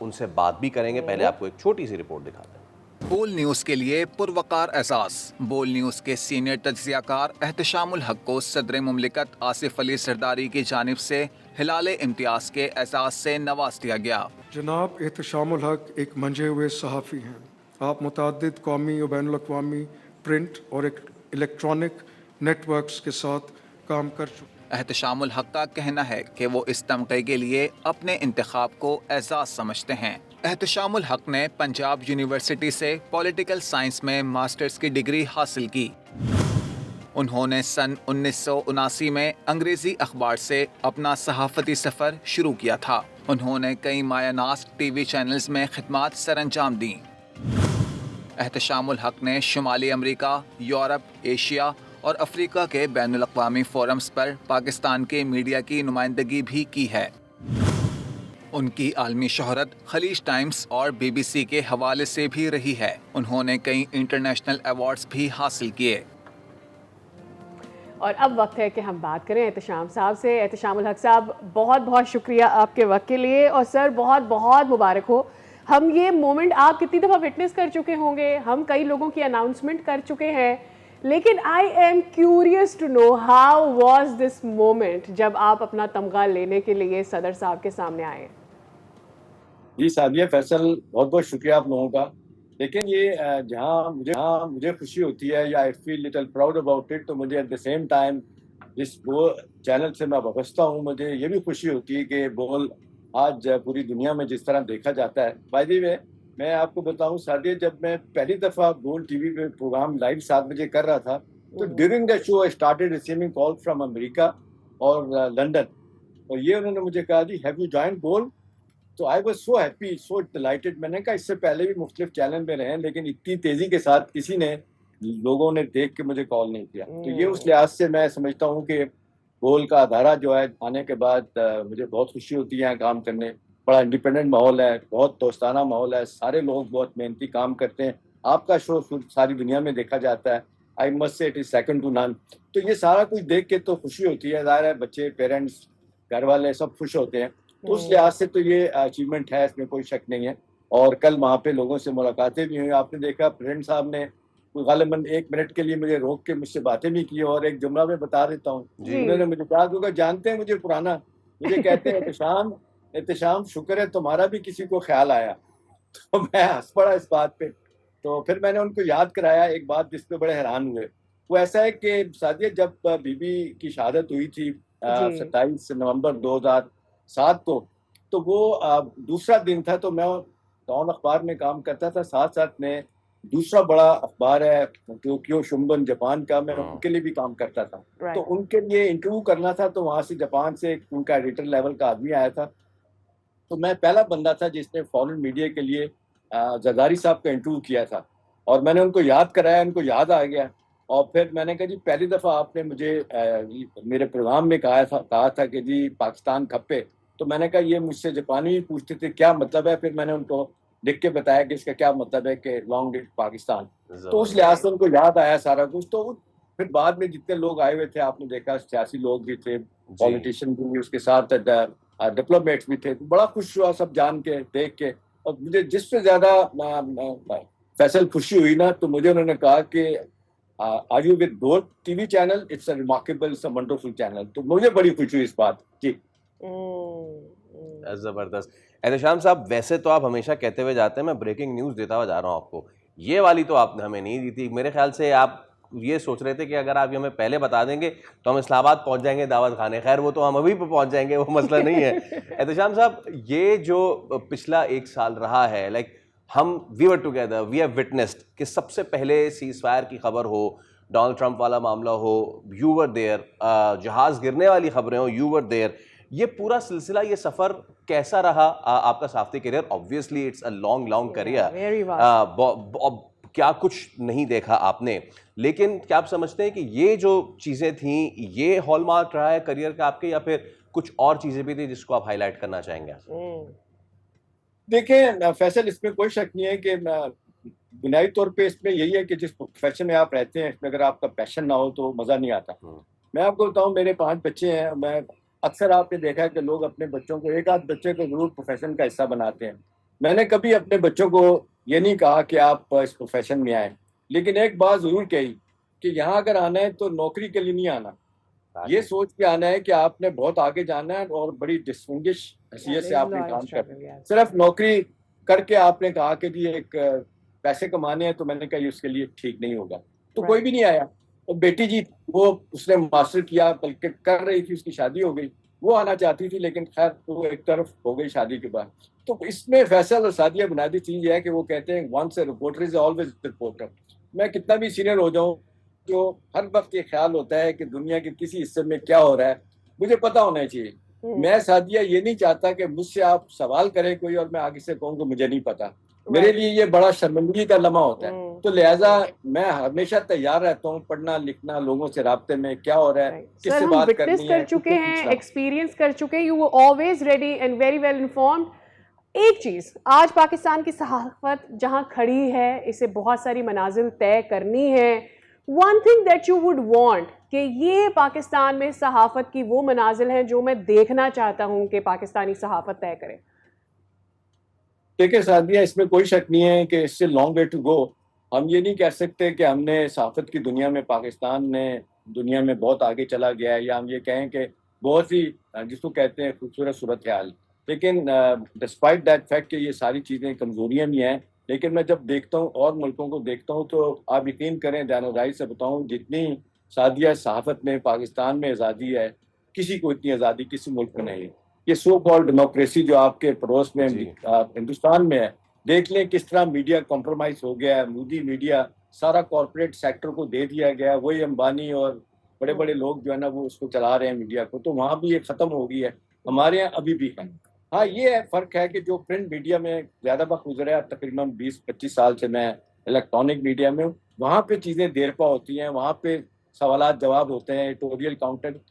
उनसे बात भी करेंगे। पहले आपको एक छोटी सी रिपोर्ट दिखाते हैं। बोल न्यूज़ के लिए पुरवकार एहसास। बोल न्यूज़ के सीनियर तज्ज़ियाकार एहतशामुल हक को सदर मुमलिकत आसिफ अली सरदारी की जानिब से हिलाल इम्तियाज़ के एजाज़ से नवाज दिया गया। जनाब एहतशामुल हक एक मंजे हुए सहाफ़ी हैं। आप मुतअद्दिद कौमी और बैनुल-अक़वामी प्रिंट और इलेक्ट्रॉनिक नेटवर्क्स के साथ काम कर चुके हैं। एहतशामुल हक का कहना है कि वो इस तमगे के लिए अपने इंतखाब को एजाज़ समझते हैं। एहतशामुल हक ने पंजाब यूनिवर्सिटी से पॉलिटिकल साइंस में मास्टर्स की डिग्री हासिल की। उन्होंने सन 1979 में अंग्रेज़ी अखबार से अपना सहाफ़ती सफ़र शुरू किया था। उन्होंने कई मायानास टीवी चैनल्स में खिदमात सरअंजाम दी। एहतशामुल हक ने शुमाली अमरीका, यूरोप, एशिया और अफ्रीका के बैनुल-अक़वामी फोरम्स पर पाकिस्तान के मीडिया की नुमाइंदगी भी की है। उनकी आलमी शोहरत खलीज टाइम्स और BBC के हवाले से भी रही है। उन्होंने कई इंटरनेशनल अवार्ड्स भी हासिल किए। और अब वक्त है कि हम बात करें एहतशाम साहब से। एहतशामुल हक साहब, बहुत बहुत शुक्रिया आपके वक्त के लिए, और सर बहुत बहुत मुबारक हो। हम ये मोमेंट आप कितनी दफ़ा विटनेस कर चुके होंगे, हम कई लोगों की अनाउंसमेंट कर चुके हैं, लेकिन I am curious to know how was this moment जब आप अपना तमगा लेने के लिए सदर साहब के सामने आए। जी सादिया फैसल, बहुत बहुत शुक्रिया आप लोगों का। लेकिन ये जहाँ मुझे खुशी होती है या I feel little proud about it, तो मुझे एट द सेम टाइम जिस वो चैनल से मैं वाबस्ता हूँ, मुझे ये भी खुशी होती है कि बोल आज पूरी दुनिया में जिस तरह देखा जाता है। बाय द वे, मैं आपको बताऊं सादिया, जब मैं पहली दफ़ा बोल टीवी पे प्रोग्राम लाइव 7 बजे कर रहा था, तो during the show I started receiving call from America और लंदन, और ये उन्होंने मुझे कहा जी हैव यू जॉइन बोल। तो I was so happy, so dilated. मैंने कहा इससे पहले भी मुख्तलिफ चैनल में रहे हैं, लेकिन इतनी तेज़ी के साथ किसी ने लोगों ने देख के मुझे कॉल नहीं किया। तो ये उस लिहाज से मैं समझता हूँ कि बोल का अदारा जो है आने के बाद मुझे बहुत खुशी होती है यहाँ काम करने। बड़ा इंडिपेंडेंट माहौल है, बहुत दोस्ताना माहौल है, सारे लोग बहुत मेहनती काम करते हैं। आपका शो सारी दुनिया में देखा जाता है। I must say it is second to none. तो ये सारा कुछ देख के तो खुशी होती है, ज़ाहिर है बच्चे, पेरेंट्स, घर वाले सब खुश होते हैं। तो उस लिहाज से तो ये अचीवमेंट है, इसमें कोई शक नहीं है। और कल वहाँ पे लोगों से मुलाकातें भी हुई। आपने देखा प्रेसिडेंट साहब ने गालिबन 1 मिनट के लिए मुझे रोक के मुझसे बातें भी की, और एक जुमला में बता देता हूँ, उन्होंने मुझे कहा, क्योंकि जानते हैं मुझे पुराना, मुझे कहते हैं एहतशाम शुक्र है तुम्हारा भी किसी को ख्याल आया। तो मैं हंस पड़ा इस बात पे। तो फिर मैंने उनको याद कराया एक बात जिस पे बड़े हैरान हुए। वो ऐसा है कि सादिया, जब बीबी की शहादत हुई थी जी 27 नवंबर 2007 को, तो वो दूसरा दिन था। तो मैं टाउन अखबार में काम करता था, साथ साथ में दूसरा बड़ा अखबार है टोक्यो शुंबन जापान का, मैं उनके लिए भी काम करता था। तो राइट उनके लिए इंटरव्यू करना था, तो वहां से जापान से उनका एडिटर लेवल का आदमी आया था। तो मैं पहला बंदा था जिसने फॉरेन मीडिया के लिए जरदारी साहब का इंटरव्यू किया था, और मैंने उनको याद कराया, उनको याद आ गया। और फिर मैंने कहा जी, पहली दफ़ा आपने मुझे मेरे प्रोग्राम में कहा था कि जी पाकिस्तान खप्पे। तो मैंने कहा ये मुझसे जापानी भी पूछते थे क्या मतलब है, फिर मैंने उनको लिख के बताया कि इसका क्या मतलब है कि लॉन्ग लिव पाकिस्तान। तो उस लिहाज से उनको याद आया सारा कुछ। तो फिर बाद में जितने लोग आए हुए थे, आपने देखा सियासी लोग भी थे, पॉलिटिशियन भी, उसके साथ डिप्लोमेट्स भी थे। तो बड़ा खुश हुआ सब जान के, देख के। और मुझे जिससे ज्यादा फैसल खुशी हुई ना, तो मुझे उन्होंने कहा कि are you with both TV channel, it's a remarkable, it's a wonderful channel. तो मुझे बड़ी खुशी हुई इस बात की। जबरदस्त। एहतशाम साहब, वैसे तो आप हमेशा कहते हुए जाते हैं मैं ब्रेकिंग न्यूज़ देता हुआ जा रहा हूँ आपको, ये वाली तो आपने हमें नहीं दी थी। मेरे ख्याल से आप ये सोच रहे थे कि अगर आप ये हमें पहले बता देंगे तो हम इस्लामाबाद पहुंच जाएंगे दावत खाने। खैर वो तो हम अभी पे पहुंच जाएंगे, वो मसला नहीं है। एहतशाम साहब, ये जो पिछला एक साल रहा है, लाइक हम we were together, we have witnessed कि सबसे पहले सीज फायर की खबर हो, डोनाल्ड ट्रंप वाला मामला हो, यू वर देयर, जहाज़ गिरने वाली खबरें हो, यू वर देयर। ये पूरा सिलसिला, ये सफ़र कैसा रहा आपका सहाफ़ती career? Obviously it's a long long career, very vast. क्या कुछ नहीं देखा आपने, लेकिन क्या आप समझते हैं कि ये जो चीज़ें थी, ये हॉलमार्क रहा है करियर का आपके, या फिर कुछ और चीज़ें भी थी जिसको आप हाईलाइट करना चाहेंगे? देखिए फैसल, इसमें कोई शक नहीं है कि बुनियादी तौर पे इसमें यही है कि जिस प्रोफेशन में आप रहते हैं, इसमें अगर आपका पैशन ना हो तो मज़ा नहीं आता। मैं आपको बताऊं, मेरे 5 बच्चे हैं। मैं अक्सर आपने देखा है कि लोग अपने बच्चों को, एक आध बच्चे को जरूर प्रोफेशन का हिस्सा बनाते हैं। मैंने कभी अपने बच्चों को ये नहीं कहा कि आप इस प्रोफेशन में आए, लेकिन एक बात जरूर कही कि यहाँ अगर आना है तो नौकरी के लिए नहीं आना, ये सोच के आना है कि आपने बहुत आगे जाना है और बड़ी डिस्टिंग्विश हैसियत से आपने काम करना है। सिर्फ नौकरी करके आपने कहा कि जी एक पैसे कमाने हैं, तो मैंने कहा ये उसके लिए ठीक नहीं होगा। तो कोई भी नहीं आया। और बेटी जी, वो उसने मास्टर किया, बल्कि कर रही थी, उसकी शादी हो गई। वो आना चाहती थी, लेकिन खैर वो एक तरफ हो गई शादी के बाद। तो इसमें फैसल और सादिया बुनियादी चीज है कि वो कहते हैं once a reporter is always reporter. मैं कितना भी सीनियर हो जाऊं, जो हर वक्त ये ख्याल होता है कि दुनिया के किसी हिस्से में क्या हो रहा है मुझे पता होना चाहिए। मैं सादिया ये नहीं चाहता कि मुझसे आप सवाल करें कोई और मैं आगे से कहूँ कि मुझे नहीं पता। मेरे लिए ये बड़ा शर्मिंदगी का लम्हा होता है। तो लिहाजा मैं हमेशा तैयार रहता हूँ पढ़ना लिखना, लोगों से राब्ते में क्या हो रहा है, किससे बात करनी है, कर चुके हैं, एक्सपीरियंस कर चुके हैं, you were always ready and very well informed. एक चीज, आज पाकिस्तान की सहाफत जहां खड़ी है, इसे बहुत सारी मनाजिल तय करनी है। One thing that you would want कि ये पाकिस्तान में सहाफत की वो मनाजिल हैं जो मैं देखना चाहता हूं कि पाकिस्तानी सहाफत तय करे। देखिए सादिया, इसमें कोई शक नहीं है कि इससे लॉन्ग वे टू गो। हम ये नहीं कह सकते कि हमने सहाफत की दुनिया में, पाकिस्तान ने दुनिया में बहुत आगे चला गया है, या हम ये कहें कि बहुत ही जिसको कहते हैं खूबसूरत सूरत हाल। लेकिन डिस्पाइट दैट फैक्ट कि ये सारी चीज़ें कमजोरियां भी हैं, लेकिन मैं जब देखता हूँ और मुल्कों को देखता हूँ, तो आप यकीन करें, दानोदाई से बताऊँ, जितनी सादिया सहाफत में पाकिस्तान में आज़ादी है, किसी को इतनी आज़ादी किसी मुल्क में नहीं है। ये सो कॉल्ड डेमोक्रेसी जो आपके पड़ोस में हिंदुस्तान में है, देख लें किस तरह मीडिया कॉम्प्रोमाइज हो गया है। मोदी मीडिया सारा कॉर्पोरेट सेक्टर को दे दिया गया, वही अंबानी और बड़े बड़े लोग जो है ना वो उसको चला रहे हैं मीडिया को। तो वहाँ भी ये खत्म हो गई है, हमारे यहाँ अभी भी है। हाँ, ये है फर्क है कि जो प्रिंट मीडिया में ज्यादा वक्त गुजरा है, तकरीबन 20-25 साल से मैं इलेक्ट्रॉनिक मीडिया में हूँ, वहाँ पे चीजें देर पा होती हैं, वहाँ पे सवालात जवाब होते हैं, एडिटोरियल कंटेंट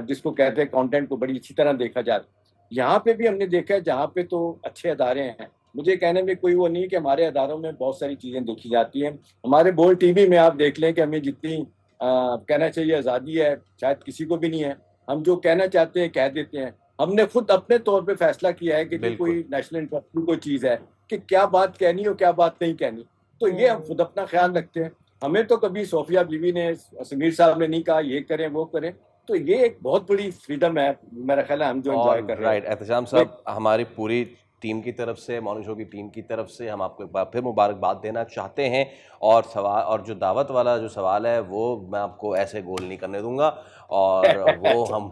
जिसको कहते हैं, कंटेंट को बड़ी अच्छी तरह देखा जाता है। यहाँ पे भी हमने देखा है, जहाँ पे तो अच्छे अदारे हैं, मुझे कहने में कोई वो नहीं कि हमारे अदारों में बहुत सारी चीजें देखी जाती हैं। हमारे बोल टीवी में आप देख लें कि हमें जितनी कहना चाहिए आज़ादी है, शायद किसी को भी नहीं है। हम जो कहना चाहते हैं कह देते हैं। हमने खुद अपने तौर पे फैसला किया है कि कोई नेशनल इंटरेस्ट की कोई चीज़ है कि क्या बात कहनी और क्या बात नहीं कहनी, तो ये हम खुद अपना ख्याल रखते हैं। हमें तो कभी सोफिया बीवी ने, समीर साहब ने नहीं कहा ये करें वो करें, तो ये एक बहुत बड़ी फ्रीडम है मेरा ख्याल है, हम जो एंजॉय कर रहे हैं। राइट, एहतशाम साहब, हमारी पूरी टीम की तरफ से, मॉर्निंग शो की टीम की तरफ से हम आपको एक बार फिर मुबारकबाद देना चाहते हैं। और जो दावत वाला जो सवाल है वो मैं आपको ऐसे गोल नहीं करने दूंगा, और वो हम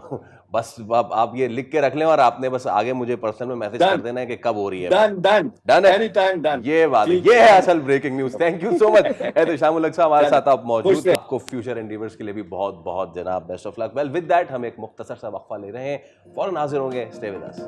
बस आप ये लिख के रख लें और आपने बस आगे मुझे पर्सनल में मैसेज कर देना है कि कब हो रही है। Done any time done. ये बात है, ये है असल breaking news. Thank you so much Ehtesham ul Haq साहब, हमारे साथ आप मौजूद हैं। आपको फ्यूचर एंडीवर्स के लिए भी बहुत बहुत जनाब best of luck. Well with that हम एक मुख्तसर सा वक्फा ले रहे हैं, फौरन हाजिर होंगे। Stay with us.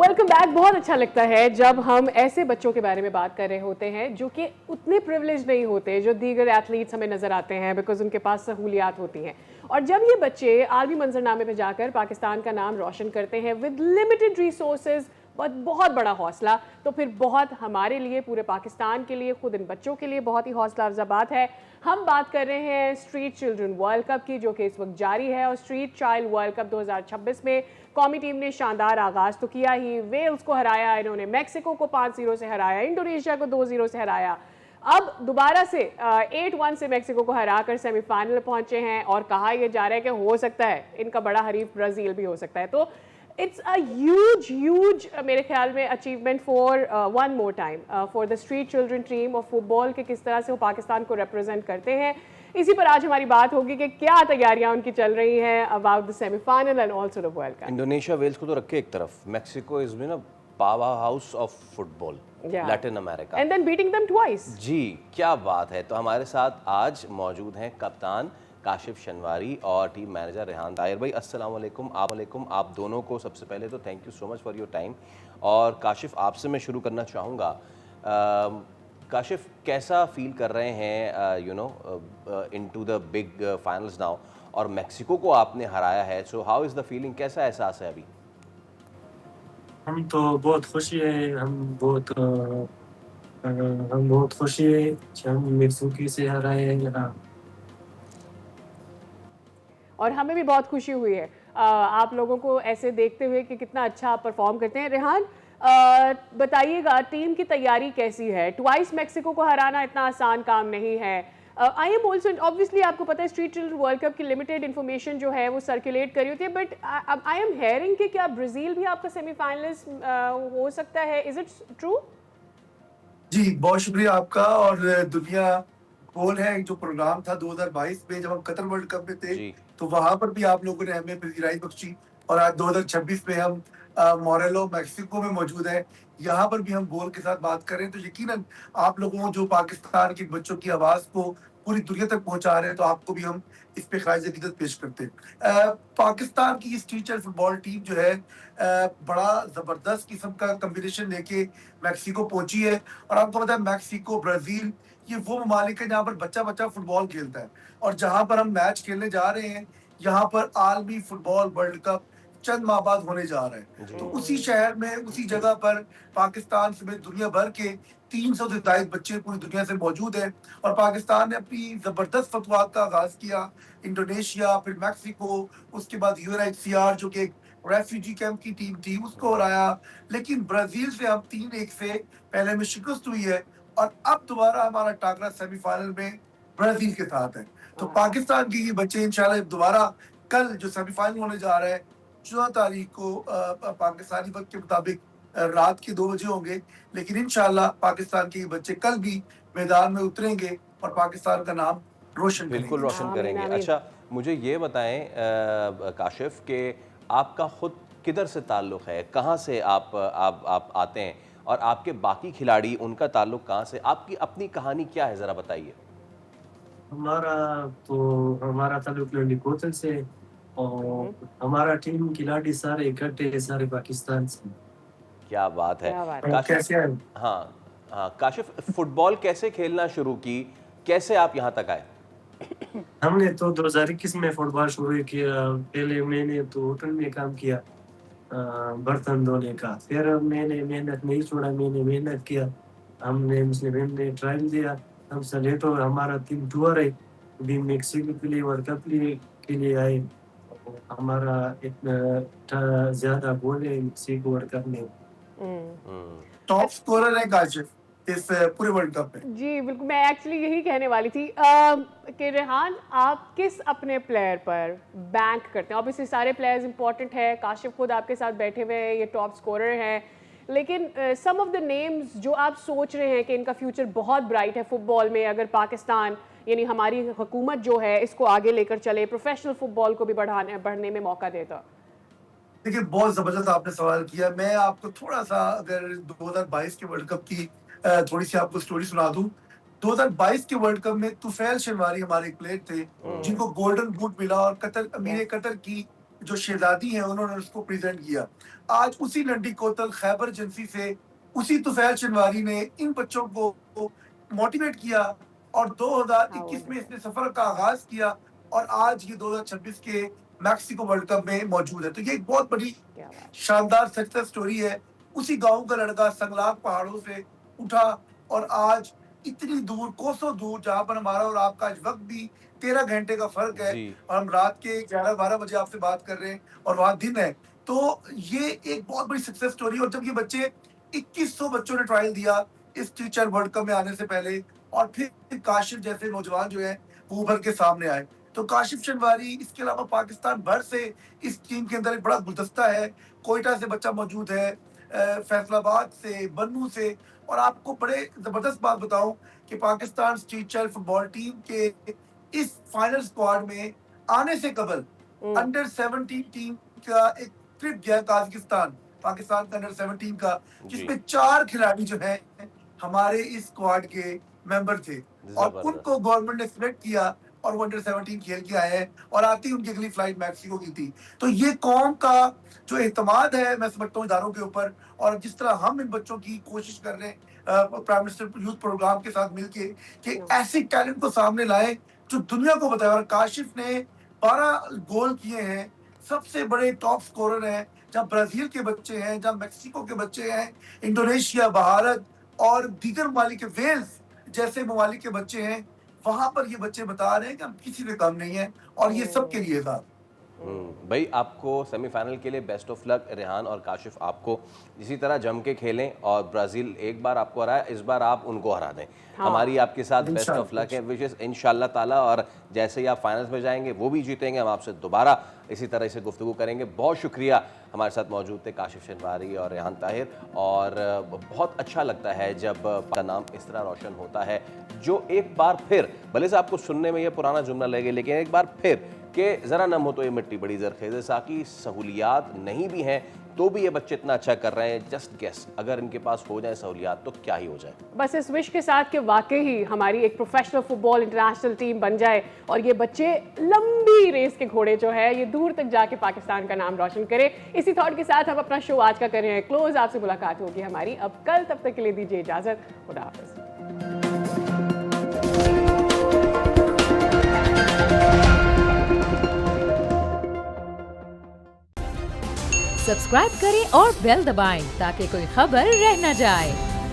Welcome back. बहुत अच्छा लगता है जब हम ऐसे बच्चों के बारे में बात कर रहे होते हैं जो कि उतने प्रिविलेज नहीं होते जो दीगर एथलीट्स हमें नजर आते हैं, बिकॉज उनके पास सहूलियात होती हैं। और जब ये बच्चे आलमी मंजरनामे पे जाकर पाकिस्तान का नाम रोशन करते हैं विद लिमिटेड रिसोर्सेज, बहुत बड़ा हौसला, तो फिर बहुत हमारे लिए, पूरे पाकिस्तान के लिए, खुद इन बच्चों के लिए बहुत ही हौसला अफजा बात है। हम बात कर रहे हैं स्ट्रीट चिल्ड्रन वर्ल्ड कप की, जो कि इस वक्त जारी है। और स्ट्रीट चाइल्ड वर्ल्ड कप 2026 में कौमी टीम ने शानदार आगाज तो किया ही। वेल्स को हराया इन्होंने, मैक्सिको को 5-0 से हराया, इंडोनेशिया को 2-0 से हराया। अब दोबारा से 8-1 से मैक्सिको को हराकर सेमीफाइनल पहुंचे हैं, और कहा यह जा रहा है कि हो सकता है इनका बड़ा हरीफ ब्राजील भी हो सकता है। तो इट्स अ ह्यूज मेरे ख्याल में achievement for one more time for the street children team of football, के किस तरह से वो पाकिस्तान को रिप्रेजेंट करते हैं। इसी पर आज हमारी बात होगी कि क्या तैयारियां उनकी चल रही हैं about the semifinal and also the world cup. Indonesia Wales को तो रखे एक तरफ, Mexico is been a power house of football Latin America, and then beating them twice. जी क्या बात है। तो हमारे साथ आज मौजूद हैं कप्तान काशिफ शनवारी और टीम मैनेजर रेहान ताहिर भाई। अस्सलाम वालेकुम। आप दोनों को सबसे पहले तो thank you so much for your time. और काशिफ, आपसे मैं शुरू करना चाहूँगा। काशिफ, कैसा फील कर रहे हैं you know into the big finals now, और मैक्सिको को आपने हराया है, so how is the feeling, कैसा एहसास है अभी? हम तो बहुत खुशी है, हम बहुत खुशी है कि हम मैक्सिको से हराए हैं। और हमें भी बहुत खुशी हुई है आप लोगों को ऐसे देखते हुए कि कितना अच्छा आप परफॉर्म करते हैं। रेहान, बताइएगा टीम की तैयारी कैसी है? ट्वाइस मैक्सिको को हराना इतना आसान काम नहीं है। आई एम ऑल्सो ऑब्वियसली आपको पता है स्ट्रीट चिल्ड्रन वर्ल्ड कप की लिमिटेड इन्फॉर्मेशन जो है वो सर्कुलेट करी होती है, बट आई एम हेयरिंग कि क्या ब्राज़ील भी आपका सेमीफाइनलिस्ट हो सकता है, इज इट ट्रू? जी बहुत शुक्रिया आपका। और दुनिया गोल है जो प्रोग्राम था 2022 में जब हम कतर वर्ल्ड कप में थे, तो वहां पर भी आप लोगों ने हमें पज़ीराई बख्शी, और आज 2026 में हम मोरेलो मैक्सिको में मौजूद है, यहाँ पर भी हम गोल के साथ बात करें तो यकीनन आप लोगों जो पाकिस्तान के बच्चों की आवाज को पूरी दुनिया तक पहुंचा रहे हैं, तो आपको भी हम इस पे ख़राज अक़ीदत पेश करते हैं। पाकिस्तान की स्ट्रीट चाइल्ड फुटबॉल टीम जो है बड़ा ज़बरदस्त किस्म का कम्बिनेशन लेके मैक्सिको पहुंची है। और आपको पता है मैक्सिको, ब्राज़ील, ये वो ममालिक है जहाँ पर बच्चा बच्चा फुटबॉल खेलता है, और जहाँ पर हम मैच खेलने जा रहे हैं यहाँ पर आलमी फुटबॉल वर्ल्ड कप चंद माह बाद होने जा रहा है। तो उसी शहर में, उसी जगह पर पाकिस्तान समेत दुनिया भर के 300 से ज्यादा बच्चे पूरी दुनिया से मौजूद हैं। और पाकिस्तान ने अपनी जबरदस्त फतवात का आगाज किया, इंडोनेशिया, फिर मैक्सिको, उसके बाद UNHCR जो कि एक रेफ्यूजी कैंप की टीम थी उसको हराया। लेकिन ब्राजील से हम 3-1 से पहले में शिकस्त हुई है, और अब दोबारा हमारा टाकरा सेमीफाइनल में ब्राजील के साथ है। तो पाकिस्तान के ये बच्चे इंशाल्लाह दोबारा कल जो सेमीफाइनल होने जा रहा है 14 तारीख को पाकिस्तानी वक्त के मुताबिक रात के 2 बजे होंगे, लेकिन इंशाल्लाह पाकिस्तान के ये बच्चे कल भी मैदान में उतरेंगे और पाकिस्तान का नाम रोशन बिल्कुल रोशन करेंगे। अच्छा, मुझे ये बताएं काशिफ कि आपका खुद किधर से ताल्लुक़ है, कहाँ से आप आते हैं, और आपके बाकी खिलाड़ी उनका ताल्लुक़ कहाँ से, आपकी अपनी कहानी क्या है, ज़रा बताइए। हमारा ताल्लुक़ लंडी कोतल से, और हमारा टीम खिलाड़ी सारे इकट्ठे हैं, सारे पाकिस्तान से। क्या बात है। कैसे है? हाँ काशिफ, फुटबॉल कैसे खेलना शुरू की, कैसे आप यहाँ तक आए? हमने तो 2021 में फुटबॉल शुरू किया। पहले मैंने तो होटल में काम किया बर्तन धोने का, फिर मैंने मेहनत नहीं छोड़ा, मैंने मेहनत किया, हमने मुस्लिम ट्रायल दिया, हम सलेटो हमारा टीम टूर है, अभी मैक्सिको के लिए वर्ल्ड कप के लिए आए। हमारा इतना ज्यादा गोल है मैक्सिको वर्ल्ड कप में, टॉप स्कोरर है काशिफ इस पूरे वर्ल्ड कप में। जी बिल्कुल, मैं एक्चुअली यही कहने वाली थी। कि रेहान, आप किस अपने प्लेयर पर बैंक करते हैं? ऑब्वियसली सारे प्लेयर्स इंपॉर्टेंट है, काशिफ खुद आपके साथ बैठे हुए हैं, ये टॉप स्कोरर हैं, लेकिन सम ऑफ द नेम्स जो आप सोच रहे हैं कि इनका फ्यूचर बहुत ब्राइट है फुटबॉल में, अगर पाकिस्तान यानी हमारी हुकूमत जो है इसको आगे लेकर चले, प्रोफेशनल फुटबॉल को भी बढ़ने में मौका देता। देखिए, बहुत जबरदस्त आपने सवाल किया। मैं आपको थोड़ा सा अगर 2022 के वर्ल्ड कप की थोड़ी सी आपको स्टोरी सुना दूं। 2022 के वर्ल्ड कप में तुफैल शनवारी हमारे एक प्लेयर थे जिनको गोल्डन बूट मिला, और अमीर कतर की जो शहजादी है उन्होंने उसको प्रेजेंट किया। आज उसी लंडी कोतल खैबर एजेंसी से उसी तुफैल शनवारी ने इन बच्चों को मोटिवेट किया और 2021 में इसने सफर का आगाज किया और आज ये 2026 के मैक्सिको वर्ल्ड कप में मौजूद है। तो ये एक बहुत बड़ी शानदार सक्सेस स्टोरी है। उसी गांव का लड़का संगलाक पहाड़ों से उठा और आज इतनी दूर, कोसों दूर, जहां पर हमारा और आपका आज वक्त भी 13 घंटे का फर्क है और हम रात के 11-12 बजे आपसे बात कर रहे हैं और वहां दिन है। तो ये एक बहुत बड़ी सक्सेस स्टोरी। और जब ये बच्चे 2100 बच्चों ने ट्रायल दिया इस टीचर वर्ल्ड कप में आने से पहले, और फिर काशिफ जैसे नौजवान जो है वो उभर के सामने आए। तो काशिफ शनवारी, इसके अलावा पाकिस्तान भर से इस टीम के अंदर एक बड़ा गुलदस्ता है। कोयटा से बच्चा मौजूद है, फैसलाबाद से, बन्नू से। और आपको बड़े जबरदस्त बात बताऊं कि Pakistan street child football team के इस फाइनल स्क्वाड में आने से कबल अंडर 17 टीम का एक ट्रिप गया काजाकिस्तान, पाकिस्तान का अंडर 17 का, जिसमें 4 खिलाड़ी जो हैं हमारे इस स्क्वाड के मेंबर थे और उनको गवर्नमेंट ने सिलेक्ट किया और वो अंडर 17 खेल के आए हैं और आती उनकी अगली फ्लाइट मैक्सिको की थी। तो ये कौम का जो एतमाद है मैं समझता हूँ इदारों के ऊपर, और जिस तरह हम इन बच्चों की कोशिश कर रहे हैं प्राइम मिनिस्टर यूथ प्रोग्राम के साथ मिलके कि ऐसे टैलेंट को सामने लाए जो दुनिया को बताए। और काशिफ ने 12 गोल किए हैं, सबसे बड़े टॉप स्कोरर हैं। जहाँ ब्राजील के बच्चे हैं, जहाँ मैक्सिको के बच्चे हैं, इंडोनेशिया, भारत और दीगर ममालिक के, वेल्स जैसे ममालिक के बच्चे हैं, वहां पर ये बच्चे बता रहे हैं कि हम किसी से कम नहीं है और ये सबके लिए था। भाई, आपको सेमीफाइनल के लिए बेस्ट ऑफ लक। रेहान और काशिफ, आपको इसी तरह जम के खेलें और ब्राज़ील एक बार आपको हराया, इस बार आप उनको हरा दें। हमारी आपके साथ बेस्ट ऑफ लक है, विशेष इंशाल्लाह ताला। और जैसे ही आप फाइनल्स में जाएंगे वो भी जीतेंगे, हम आपसे दोबारा इसी तरह से गुफ्तगू करेंगे। बहुत शुक्रिया, हमारे साथ मौजूद थे काशिफ शनवारी और रेहान ताहिर। और बहुत अच्छा लगता है जब का नाम इस तरह रोशन होता है, जो एक बार फिर, भले से आपको सुनने में ये पुराना जुमला लगे, लेकिन एक बार फिर कि ज़रा नम हो तो ये मिट्टी बड़ी ज़रखेज़ है। साकी सहूलियात नहीं भी हैं तो भी ये बच्चे इतना अच्छा कर रहे हैं। जस्ट गेस, अगर इनके पास हो जाए सहूलियात तो क्या ही हो जाए। बस इस विश के साथ कि वाकई ही हमारी एक प्रोफेशनल फुटबॉल इंटरनेशनल टीम बन जाए और ये बच्चे लंबी रेस के घोड़े जो है ये दूर तक जाके पाकिस्तान का नाम रोशन करे। इसी थॉट के साथ हम अपना शो आज का कर रहे हैं क्लोज। आपसे मुलाकात होगी हमारी अब कल, तब तक के लिए दीजिए इजाज़त। खुदा हाफ़िज़। सब्सक्राइब करें और बेल दबाएं ताकि कोई खबर रह न जाए।